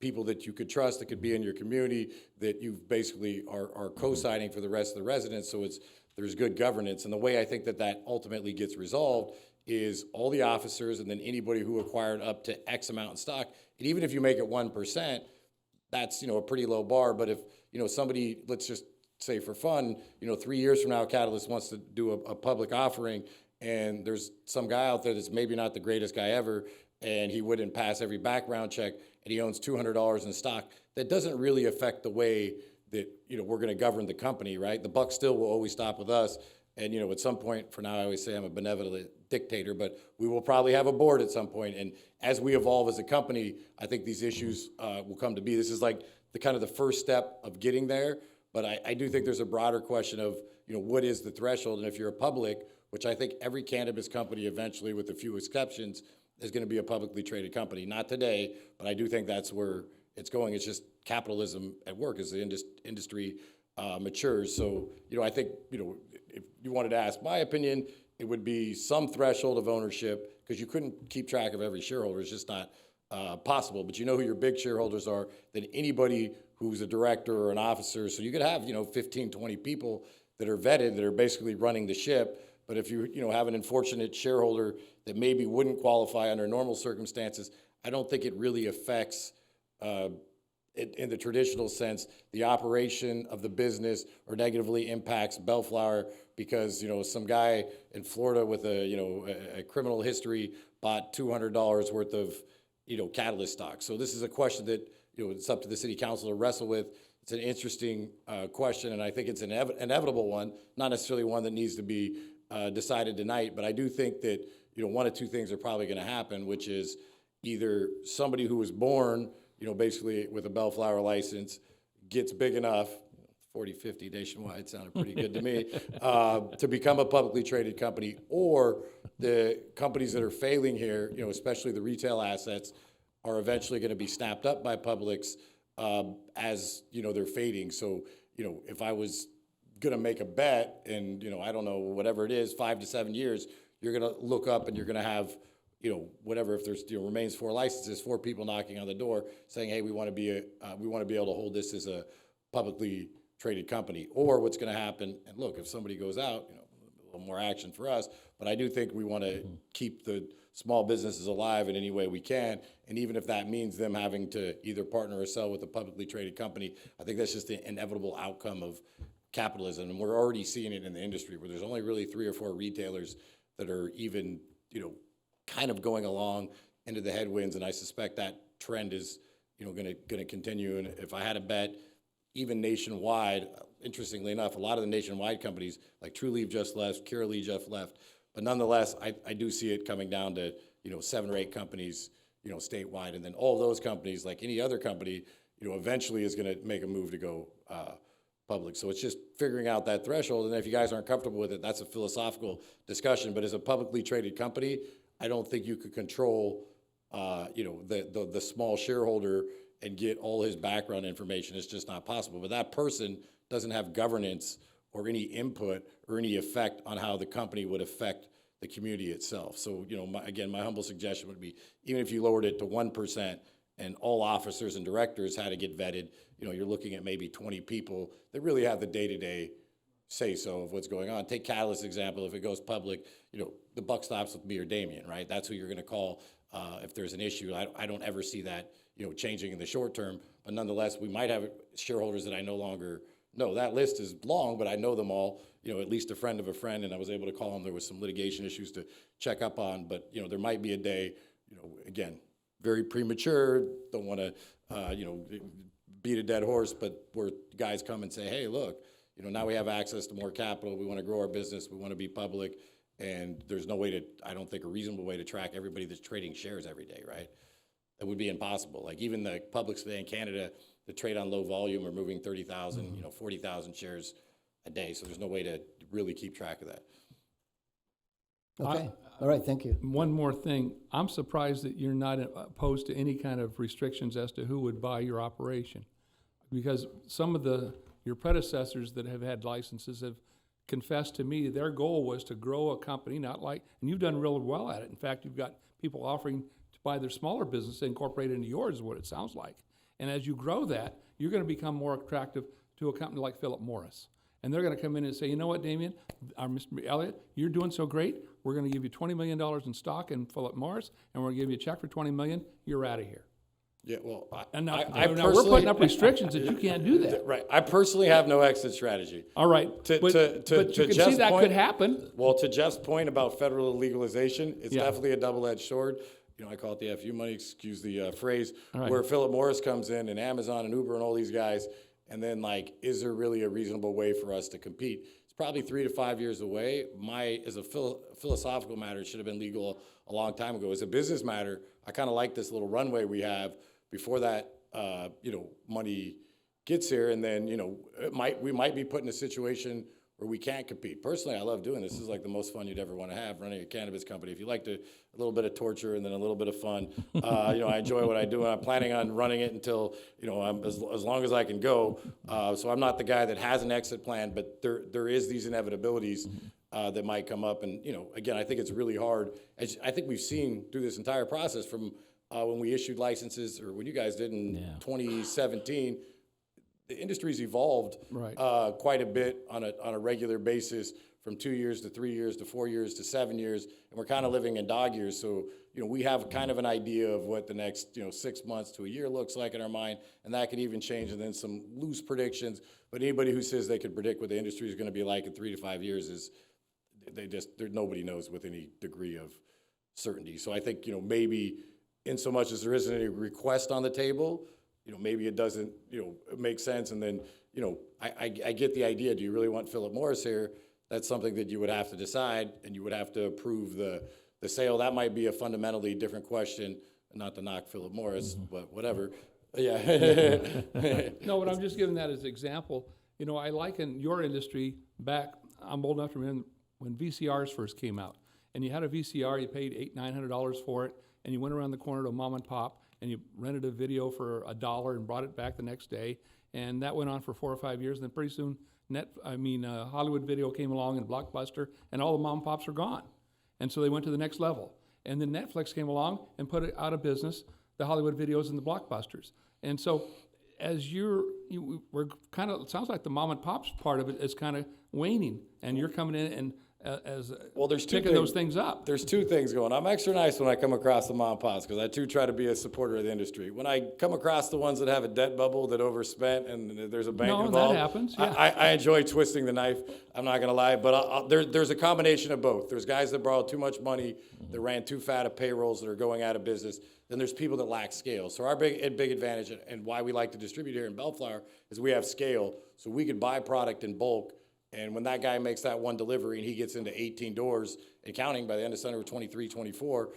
people that you could trust, that could be in your community, that you basically are co-signing for the rest of the residents, so there's good governance. And the way I think that ultimately gets resolved is all the officers and then anybody who acquired up to X amount in stock. And even if you make it 1%, that's a pretty low bar. But if somebody, let's just say for fun, 3 years from now, Catalyst wants to do a public offering, and there's some guy out there that's maybe not the greatest guy ever, and he wouldn't pass every background check, and he owns $200 in stock, that doesn't really affect the way that we're going to govern the company, right? The buck still will always stop with us. And at some point, for now, I always say I'm a benevolent dictator, but we will probably have a board at some point. And as we evolve as a company, I think these issues will come to be. This is like the kind of the first step of getting there. But I do think there's a broader question of, what is the threshold? And if you're a public, which I think every cannabis company eventually, with a few exceptions, is going to be a publicly traded company. Not today, but I do think that's where it's going. It's just capitalism at work as the industry matures. So, I think, if you wanted to ask my opinion, it would be some threshold of ownership, because you couldn't keep track of every shareholder. It's just not possible. But who your big shareholders are, then anybody who's a director or an officer. So you could have, 15, 20 people that are vetted, that are basically running the ship. But if you, have an unfortunate shareholder that maybe wouldn't qualify under normal circumstances, I don't think it really affects, in the traditional sense, the operation of the business, or negatively impacts Bellflower, because, some guy in Florida with a criminal history bought $200 worth of, Catalyst stock. So this is a question that, it's up to the city council to wrestle with. It's an interesting question, and I think it's an inevitable one, not necessarily one that needs to be decided tonight. But I do think that, one of two things are probably going to happen, which is either somebody who was born, basically with a Bellflower license, gets big enough, 40, 50 nationwide sounded pretty good to me, to become a publicly traded company, or the companies that are failing here, especially the retail assets, are eventually going to be snapped up by Publix as, they're fading. So, if I was going to make a bet, and, I don't know, whatever it is, 5 to 7 years, you're going to look up and you're going to have, whatever, if there's, remains 4 licenses, 4 people knocking on the door saying, hey, we want to be able to hold this as a publicly traded company. Or what's going to happen, and look, if somebody goes out, a little more action for us, but I do think we want to keep the small businesses alive in any way we can. And even if that means them having to either partner or sell with a publicly traded company, I think that's just the inevitable outcome of capitalism. And we're already seeing it in the industry, where there's only really 3 or 4 retailers that are even, kind of going along into the headwinds. And I suspect that trend is, going to continue. And if I had a bet, even nationwide, interestingly enough, a lot of the nationwide companies, like Trulieve just left, Curaleaf just left, but nonetheless, I do see it coming down to, 7 or 8 companies, statewide. And then all those companies, like any other company, eventually is going to make a move to go public. So it's just figuring out that threshold. And if you guys aren't comfortable with it, that's a philosophical discussion. But as a publicly traded company, I don't think you could control, the small shareholder and get all his background information. It's just not possible. But that person doesn't have governance or any input or any effect on how the company would affect the community itself. So, my humble suggestion would be, even if you lowered it to 1% and all officers and directors had to get vetted, you're looking at maybe 20 people that really have the day-to-day say-so of what's going on. Take Catalyst example. If it goes public, the buck stops with me or Damien, right? That's who you're going to call if there's an issue. I don't ever see that, changing in the short term. But nonetheless, we might have shareholders that I no longer know. That list is long, but I know them all, at least a friend of a friend, and I was able to call them. There was some litigation issues to check up on, but, there might be a day, again, very premature, don't want to, beat a dead horse, but where guys come and say, hey, look, now we have access to more capital, we want to grow our business, we want to be public, and there's no way to, I don't think a reasonable way to track everybody that's trading shares every day, right? That would be impossible. Like even the publics today in Canada that trade on low volume are moving 30,000, 40,000 shares a day, so there's no way to really keep track of that. Okay, all right, thank you. One more thing, I'm surprised that you're not opposed to any kind of restrictions as to who would buy your operation. Because some of your predecessors that have had licenses have confessed to me their goal was to grow a company, and you've done really well at it. In fact, you've got people offering to buy their smaller business and incorporate it into yours, is what it sounds like. And as you grow that, you're going to become more attractive to a company like Philip Morris. And they're going to come in and say, you know what, Damien, Mr. Elliott, you're doing so great. We're going to give you $20 million in stock in Philip Morris, and we're going to give you a check for $20 million. You're out of here. Yeah, well, Now personally, we're putting up restrictions that you can't do that. Right. I personally have no exit strategy. All right, but you can see that could happen. Well, to Jeff's point about federal legalization, it's definitely a double-edged sword. I call it the FU money, excuse the phrase, right, where Philip Morris comes in and Amazon and Uber and all these guys, and then is there really a reasonable way for us to compete? It's probably 3 to 5 years away. As a philosophical matter, it should have been legal a long time ago. As a business matter, I kind of like this little runway we have before that, money gets here, and then, we might be put in a situation where we can't compete. Personally, I love doing this. This is like the most fun you'd ever want to have, running a cannabis company. If you like a little bit of torture and then a little bit of fun, I enjoy what I do, and I'm planning on running it until, I'm as long as I can go. So I'm not the guy that has an exit plan, but there is these inevitabilities that might come up. And, again, I think it's really hard. As I think we've seen through this entire process from when we issued licenses, or when you guys did in 2017, the industry's evolved quite a bit on a regular basis, from 2 years to 3 years to 4 years to 7 years, and we're kind of living in dog years. So we have kind of an idea of what the next 6 months to a year looks like in our mind, and that could even change, and then some loose predictions. But anybody who says they could predict what the industry is going to be like in 3 to 5 years is nobody knows with any degree of certainty. So I think maybe in so much as there isn't any request on the table, maybe it doesn't, make sense. And then, I get the idea. Do you really want Philip Morris here? That's something that you would have to decide, and you would have to approve the sale. That might be a fundamentally different question, not to knock Philip Morris, but whatever. Yeah. No, but I'm just giving that as an example. I liken your industry back, I'm old enough to remember when VCRs first came out. And you had a VCR, you paid $800-900 for it, and you went around the corner to a mom and pop, and you rented a video for $1 and brought it back the next day. And that went on for 4 or 5 years. And then pretty soon, Hollywood Video came along and Blockbuster, and all the mom and pops are gone. And so they went to the next level. And then Netflix came along and put it out of business, the Hollywood Videos and the Blockbusters. And so as we're kind of, it sounds like the mom and pops part of it is kind of waning, and you're coming in and there's picking those things up. There's two things going on. I'm extra nice when I come across the mom and pops, because I too try to be a supporter of the industry. When I come across the ones that have a debt bubble that overspent and there's a bank involved, that happens. Yeah. I enjoy twisting the knife. I'm not gonna lie, but there's a combination of both. There's guys that borrowed too much money, that ran too fat of payrolls, that are going out of business. Then there's people that lack scale. So our big advantage, and why we like to distribute here in Bellflower, is we have scale. So we could buy product in bulk. And when that guy makes that one delivery and he gets into 18 doors and counting by the end of December 23, 24,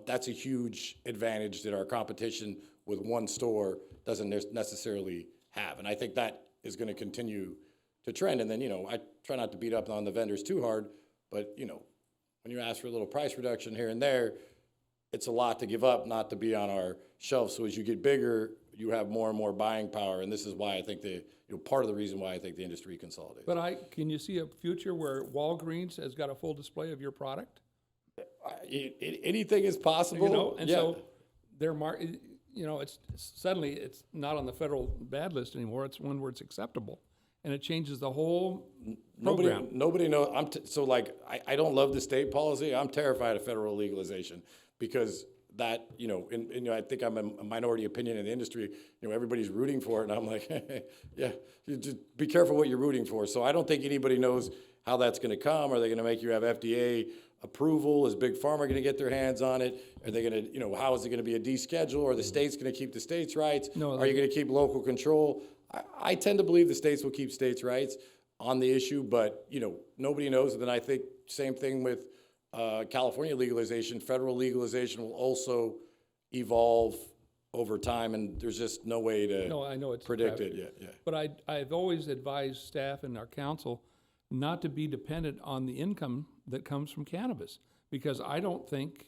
that's a huge advantage that our competition with one store doesn't necessarily have. And I think that is going to continue to trend. And then, I try not to beat up on the vendors too hard, but, when you ask for a little price reduction here and there, it's a lot to give up not to be on our shelf. So as you get bigger, you have more and more buying power. And this is why I think part of the reason why I think the industry consolidates. But can you see a future where Walgreens has got a full display of your product? Anything is possible. And yeah. so their it's suddenly it's not on the federal bad list anymore. It's one where it's acceptable, and it changes the whole program. Nobody knows. I don't love the state policy. I'm terrified of federal legalization because that, I think I'm a minority opinion in the industry. Everybody's rooting for it, and I'm like, yeah, you just be careful what you're rooting for. So I don't think anybody knows how that's going to come. Are they going to make you have FDA approval? Is Big Pharma going to get their hands on it? Are they going to, how is it going to be a deschedule? Are the states going to keep the states' rights? No, Are you going to keep local control? I tend to believe the states will keep states' rights on the issue, but, nobody knows. And then I think same thing with California legalization. Federal legalization will also evolve over time, and there's just no way to I know it's predict it yet. Yeah. But I've always advised staff and our council not to be dependent on the income that comes from cannabis, because I don't think,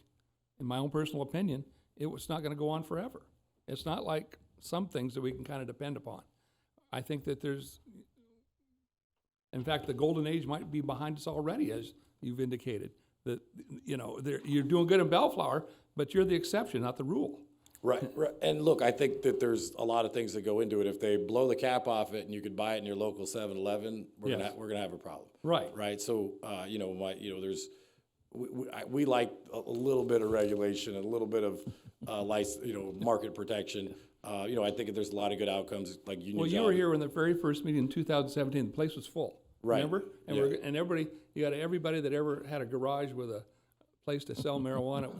in my own personal opinion, it's not going to go on forever. It's not like some things that we can kind of depend upon. I think that in fact, the golden age might be behind us already, as you've indicated. That, you're doing good in Bellflower, but you're the exception, not the rule. Right. And look, I think that there's a lot of things that go into it. If they blow the cap off it and you could buy it in your local 7-Eleven, we're gonna have a problem. Right. Right. So, we like a little bit of regulation and a little bit of market protection. I think there's a lot of good outcomes like union. Well, you were here in the very first meeting in 2017. The place was full. Right. Remember? And Yeah. you got everybody that ever had a garage with a place to sell marijuana.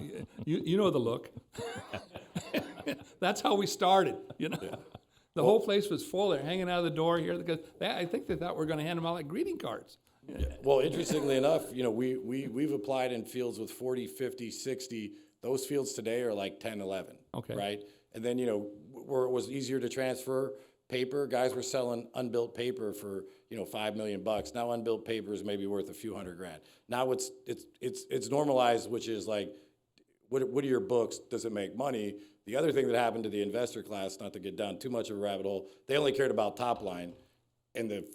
You know the look. That's how we started. The whole place was full. They're hanging out of the door here because I think they thought we were going to hand them out like greeting cards. Yeah. Well, interestingly enough, we've applied in fields with 40, 50, 60. Those fields today are like 10, 11. Okay. Right. And then, where it was easier to transfer paper, guys were selling unbuilt paper for, $5 million. Now unbuilt paper is maybe worth a few $100,000. Now it's normalized, which is like, what are your books? Does it make money? The other thing that happened to the investor class, not to get down too much of a rabbit hole, they only cared about top line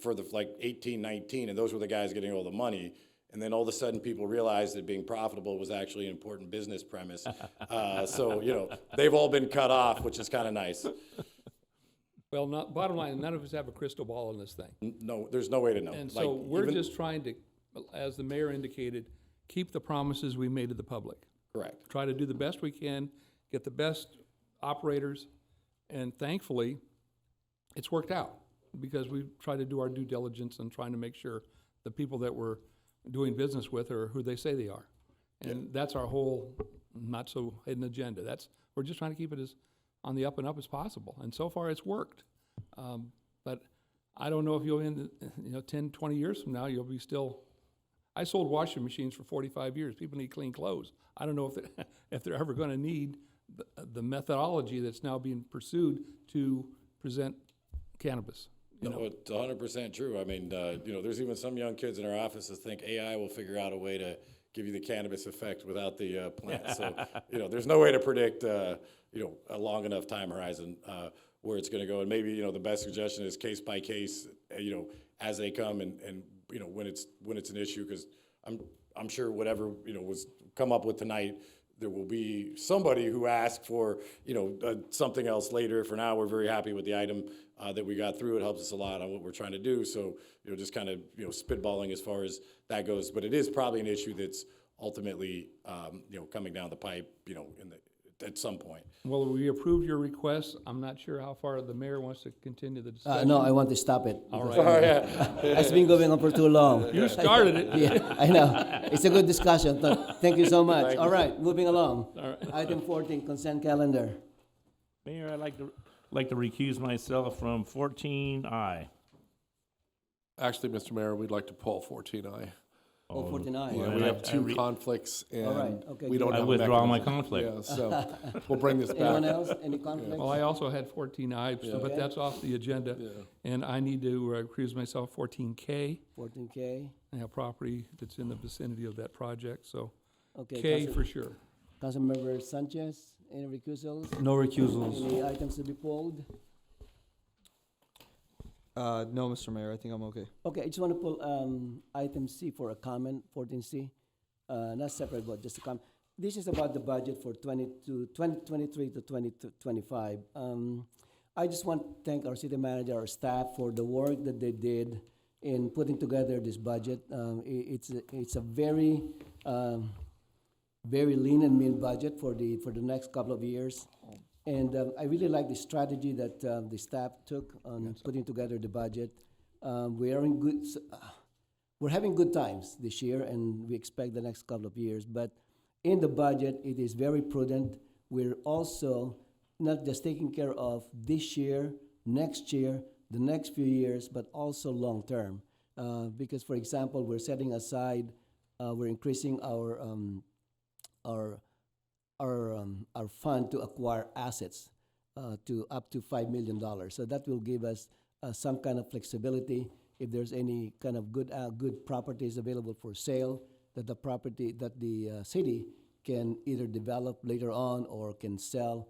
for 18, 19, and those were the guys getting all the money. And then all of a sudden people realized that being profitable was actually an important business premise. So, they've all been cut off, which is kind of nice. Well, bottom line, none of us have a crystal ball in this thing. No, there's no way to know. And so we're just trying to, as the mayor indicated, keep the promises we made to the public. Correct. Try to do the best we can, get the best operators, and thankfully, it's worked out because we try to do our due diligence and trying to make sure the people that we're doing business with are who they say they are. And that's our whole not so hidden agenda. We're just trying to keep it as on the up and up as possible. And so far it's worked. But I don't know if you'll 10, 20 years from now, you'll be still. I sold washing machines for 45 years. People need clean clothes. I don't know if they're ever going to need the methodology that's now being pursued to present cannabis. No, it's 100% true. I mean, there's even some young kids in our offices think AI will figure out a way to give you the cannabis effect without the plant. So, there's no way to predict, a long enough time horizon where it's going to go. And maybe, the best suggestion is case by case, as they come and when it's an issue, because I'm sure whatever, was come up with tonight, there will be somebody who asks for, something else later. For now, we're very happy with the item that we got through. It helps us a lot on what we're trying to do. So, just kind of, spitballing as far as that goes. But it is probably an issue that's ultimately, coming down the pipe, at some point. Well, we approved your request. I'm not sure how far the mayor wants to continue the discussion. No, I want to stop it. All right. Oh, yeah. It's been going on for too long. You started it. Yeah, I know. It's a good discussion. Thank you so much. Thank All you. right, moving along. All right. Item 14, consent calendar. Mayor, I'd like to recuse myself from 14I. Actually, Mr. Mayor, we'd like to pull 14I. Oh, 49. Yeah, Well, we I- have I two re- conflicts, All right, and okay, we don't good. I have a withdraw my mechanism. conflict. Yeah, so we'll bring this Anyone back. else? Any conflicts? Well, I also had 14I, so- Okay. but that's off the agenda. Yeah. And I need to recuse myself 14K. 14K. I have property that's in the vicinity of that project, so Okay. K for sure. Councilmember Sanchez, any recusals? No recusals. Any items to be pulled? No, Mr. Mayor, I think I'm okay. Okay, I just want to pull item C for a comment, 14C. Not separate, but just a comment. This is about the budget for 2023 to 2025. I just want to thank our city manager, our staff for the work that they did in putting together this budget. It's a very very lean and mean budget for the next couple of years. And I really like the strategy that the staff took on putting together the budget. We are in good, we're having good times this year, and we expect the next couple of years. But in the budget, it is very prudent. We're also not just taking care of this year, next year, the next few years, but also long term. Because, for example, we're setting aside, we're increasing our fund to acquire assets to up to $5 million. So that will give us some kind of flexibility if there's any kind of good properties available for sale that the city can either develop later on or can sell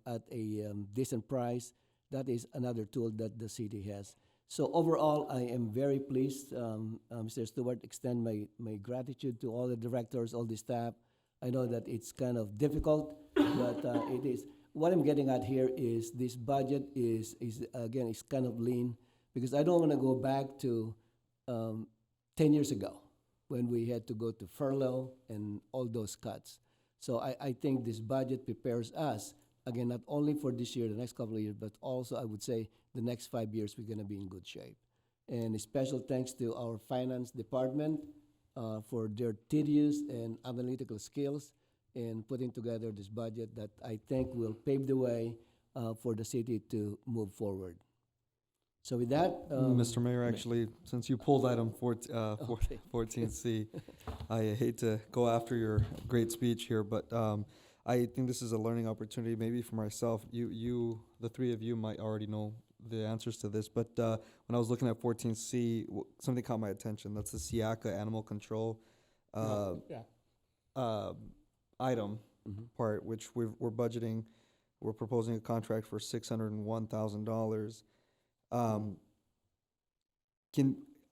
at a decent price. That is another tool that the city has. So overall, I am very pleased. Mr. Stewart, extend my gratitude to all the directors, all the staff. I know that it's kind of difficult, but it is. What I'm getting at here is this budget is kind of lean, because I don't want to go back to 10 years ago when we had to go to furlough and all those cuts. So I think this budget prepares us, again, not only for this year, the next couple of years, but also I would say the next 5 years we're going to be in good shape. And a special thanks to our finance department for their tedious and analytical skills in putting together this budget that I think will pave the way for the city to move forward. So with that, Mr. Mayor, actually, since you pulled item Okay. 14C, I hate to go after your great speech here, but I think this is a learning opportunity maybe for myself. The three of you might already know the answers to this, but when I was looking at 14C, something caught my attention. That's the Siaka animal control item part, which we're budgeting. We're proposing a contract for $601,000.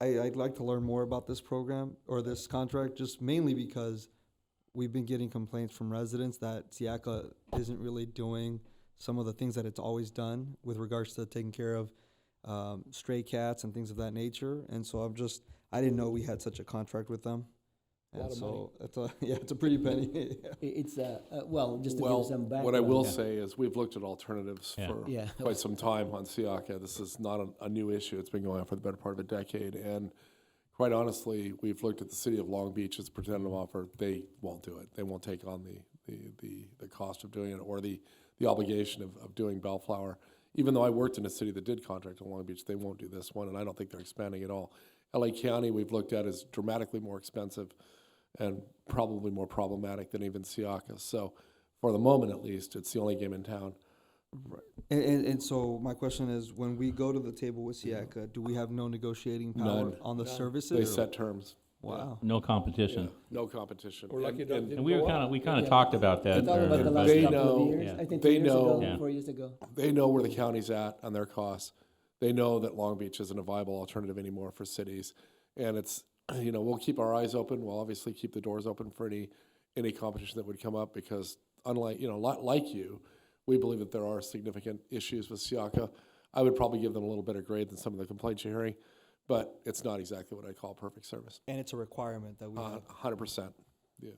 I'd like to learn more about this program or this contract, just mainly because we've been getting complaints from residents that Siaka isn't really doing some of the things that it's always done with regards to taking care of stray cats and things of that nature. And so I didn't know we had such a contract with them. And so it's a pretty penny. it's well, just to Well, give some background. what I will say is we've looked at alternatives Yeah. for Yeah. quite some time on Siaka. This is not a new issue. It's been going on for the better part of a decade. And quite honestly, we've looked at the city of Long Beach as a pretended offer. They won't do it. They won't take on the cost of doing it or the obligation of doing Bellflower. Even though I worked in a city that did contract in Long Beach, they won't do this one, and I don't think they're expanding at all. LA County, we've looked at as dramatically more expensive and probably more problematic than even Siaka. So for the moment, at least, it's the only game in town. And so my question is, when we go to the table with Siaka, do we have no negotiating power None. on the services? They or- set terms. Wow. No competition. No competition. We're lucky it doesn't And we were kind of Yeah. talked about We that. talked about the last They couple know- of years. Yeah. I think they 2 years know- ago, Yeah. 4 years ago. They know where the county's at on their costs. They know that Long Beach isn't a viable alternative anymore for cities. And it's, we'll keep our eyes open. We'll obviously keep the doors open for any competition that would come up because unlike, like you, we believe that there are significant issues with Siaka. I would probably give them a little better grade than some of the complaints you're hearing, but it's not exactly what I call perfect service. And it's a requirement that we have. 100%. Yeah.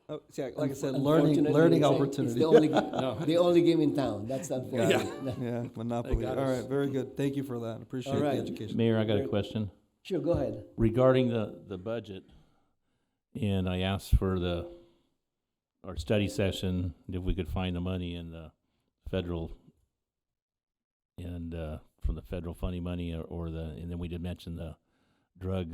Oh, see, like I said, Unfortunately, learning it's opportunity. the only game in town. That's unfortunate. Yeah, monopoly. All right, very good. Thank you for that. Appreciate All the right. education. Mayor, I got a question Sure, go ahead. regarding the budget. And I asked for our study session, if we could find the money in the federal and from the federal funding money and then we did mention the drug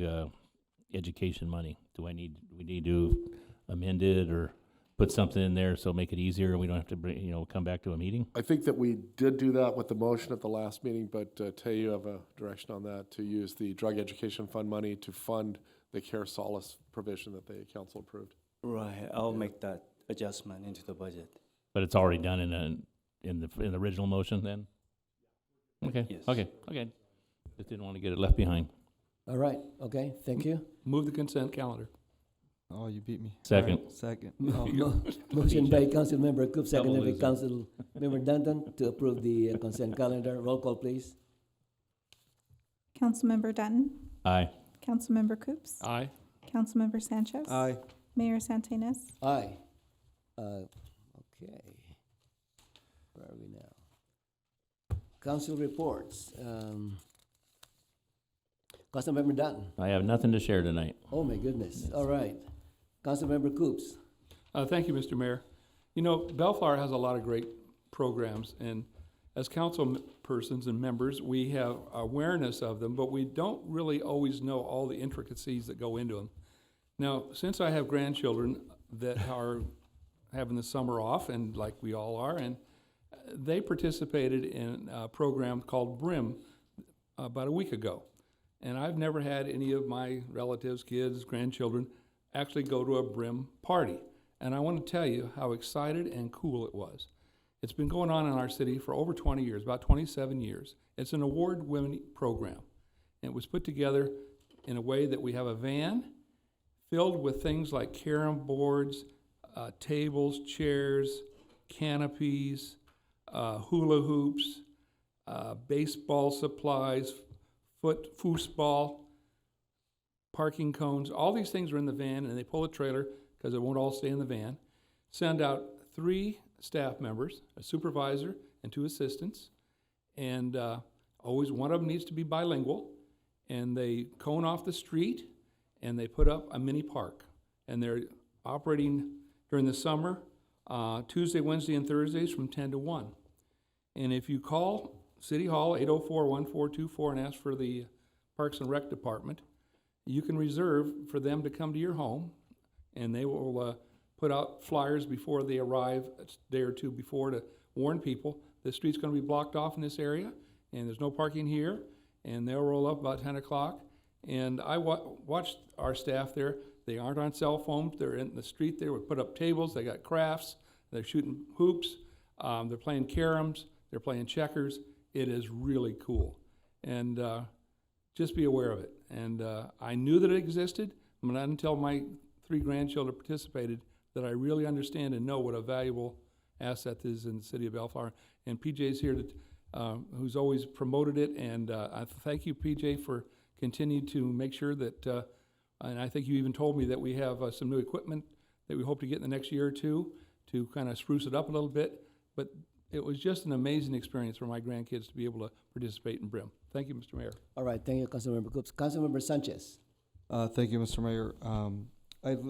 education money? Do we need to amend it or put something in there so make it easier and we don't have to come back to a meeting? I think that we did do that with the motion at the last meeting, but Tay, you have a direction on that, to use the drug education fund money to fund the Care Solace provision that the council approved. Right, I'll make that adjustment into the budget. But it's already done in the original motion then? Okay, Yes. okay. Just didn't want to get it left behind. All right, okay, thank you. Move the consent calendar. Oh, you beat me. Second. All right, second. Motion by Councilmember Coop, seconded by Double Councilmember Danton to approve the consent calendar. Roll call, please. Councilmember Dutton, Aye. Councilmember Coops, Aye. Councilmember Sanchez, Aye. Mayor Santinez. Aye. Okay. Where are we now? Council reports. Councilmember Dutton. I have nothing to share tonight. Oh, my goodness. All right. Councilmember Coops. Thank you, Mr. Mayor. You know, Bellflower has a lot of great programs, and as council persons and members, we have awareness of them, but we don't really always know all the intricacies that go into them. Now, since I have grandchildren that are having the summer off, and like we all are, and they participated in a program called BRIM about a week ago. And I've never had any of my relatives, kids, grandchildren actually go to a BRIM party. And I want to tell you how excited and cool it was. It's been going on in our city for over 20 years, about 27 years. It's an award-winning program. And it was put together in a way that we have a van filled with things like carom boards, tables, chairs, canopies, hula hoops, baseball supplies, foosball, parking cones. All these things are in the van, and they pull a trailer because it won't all stay in the van. Send out 3 staff members, a supervisor and 2 assistants, and always one of them needs to be bilingual. And they cone off the street, and they put up a mini park. And they're operating during the summer, Tuesday, Wednesday, and Thursdays from 10 to 1. And if you call City Hall, 804-1424, and ask for the Parks and Rec Department, you can reserve for them to come to your home, and they will put out flyers before they arrive, a day or two before, to warn people the street's going to be blocked off in this area, and there's no parking here, and they'll roll up about 10 o'clock. And I watched our staff there. They aren't on cell phones. They're in the street there. We put up tables. They got crafts. They're shooting hoops. They're playing caroms. They're playing checkers. It is really cool. And just be aware of it. And I knew that it existed, but not until my 3 grandchildren participated that I really understand and know what a valuable asset this is in the city of Bellflower. And PJ's here, who's always promoted it. And I thank you, PJ, for continuing to make sure that, and I think you even told me that we have some new equipment that we hope to get in the next year or two to kind of spruce it up a little bit. But it was just an amazing experience for my grandkids to be able to participate in BRIM. Thank you, Mr. Mayor. All right, thank you, Councilmember Coops. Councilmember Sanchez. Thank you, Mr. Mayor.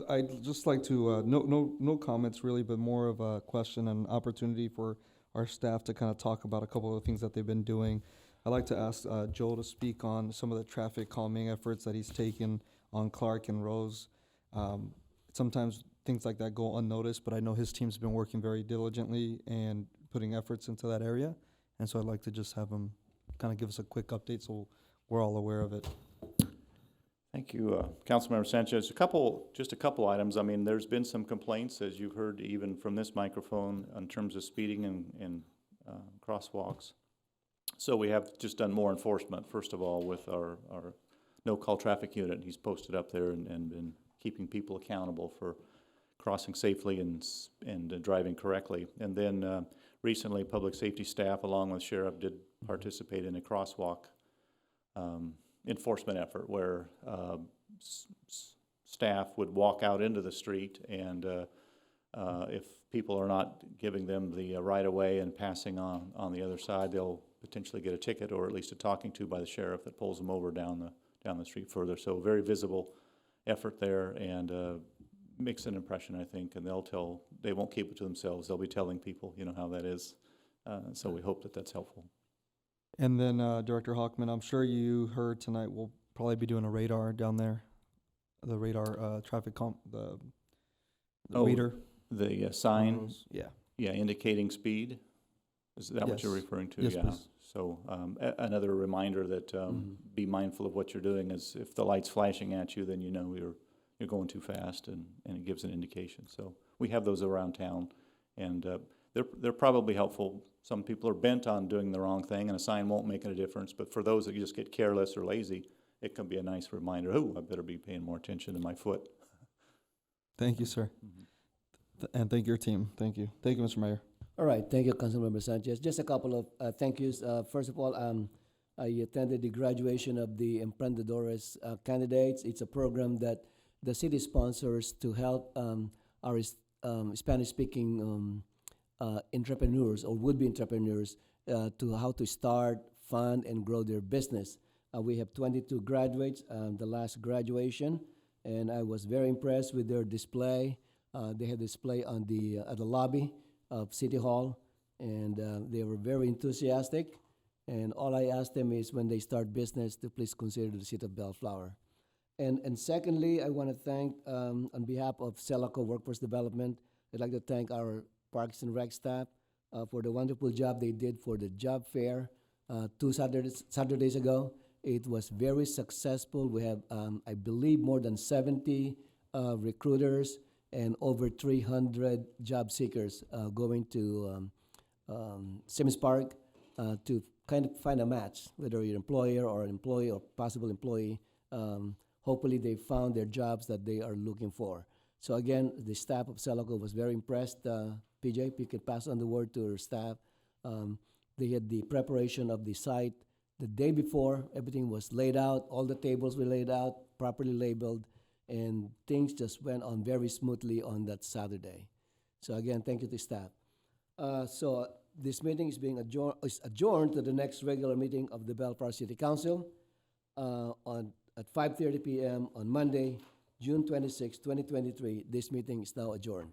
I'd just like to, no comments really, but more of a question and opportunity for our staff to kind of talk about a couple of the things that they've been doing. I'd like to ask Joel to speak on some of the traffic calming efforts that he's taken on Clark and Rose. Sometimes things like that go unnoticed, but I know his team's been working very diligently and putting efforts into that area. And so I'd like to just have him kind of give us a quick update so we're all aware of it. Thank you, Councilmember Sanchez. Just a couple items. I mean, there's been some complaints, as you've heard even from this microphone, in terms of speeding and crosswalks. So we have just done more enforcement, first of all, with our no-call traffic unit. He's posted up there and been keeping people accountable for crossing safely and driving correctly. And then recently, public safety staff, along with sheriff, did participate in a crosswalk enforcement effort where staff would walk out into the street, and if people are not giving them the right of way and passing on the other side, they'll potentially get a ticket or at least a talking to by the sheriff that pulls them over down the street further. So very visible effort there, and makes an impression, I think, and they won't keep it to themselves. They'll be telling people, how that is. So we hope that that's helpful. And then Director Hockman, I'm sure you heard tonight we'll probably be doing a radar down there the radar, the Oh, reader. The sign, Yeah. yeah, indicating speed? Is that what you're Yes. referring to? Yes, Yeah. please. So, another reminder that, be mindful of what you're doing, is if the light's flashing at you, then you know you're going too fast, and it gives an indication. So we have those around town, and, they're probably helpful. Some people are bent on doing the wrong thing, and a sign won't make a difference, but for those that just get careless or lazy, it can be a nice reminder, oh, I better be paying more attention to my foot. Thank you, sir. And thank your team. Thank you. Thank you, Mr. Mayor. All right, thank you, Councilmember Sanchez. Just a couple of thank yous. First of all, I attended the graduation of the Emprendedores candidates. It's a program that the city sponsors to help our Spanish-speaking entrepreneurs or would-be entrepreneurs to how to start, fund, and grow their business. We have 22 graduates, the last graduation, and I was very impressed with their display. They had display on at the lobby of City Hall, and they were very enthusiastic. And all I asked them is when they start business to please consider the city of Bellflower. And secondly, I want to thank, on behalf of Celaco Workforce Development, I'd like to thank our Parks and Rec staff for the wonderful job they did for the job fair 2 Saturdays ago. It was very successful. We have, I believe, more than 70 recruiters and over 300 job seekers going to Sims Park to kind of find a match, whether you're an employer or an employee or possible employee. Hopefully they found their jobs that they are looking for. So again, the staff of Celaco was very impressed. PJ, if you could pass on the word to our staff. They had the preparation of the site the day before. Everything was laid out. All the tables were laid out, properly labeled, and things just went on very smoothly on that Saturday. So again, thank you to staff. So this meeting is being adjourned to the next regular meeting of the Bellflower City Council at 5:30 p.m. on Monday, June 26, 2023. This meeting is now adjourned.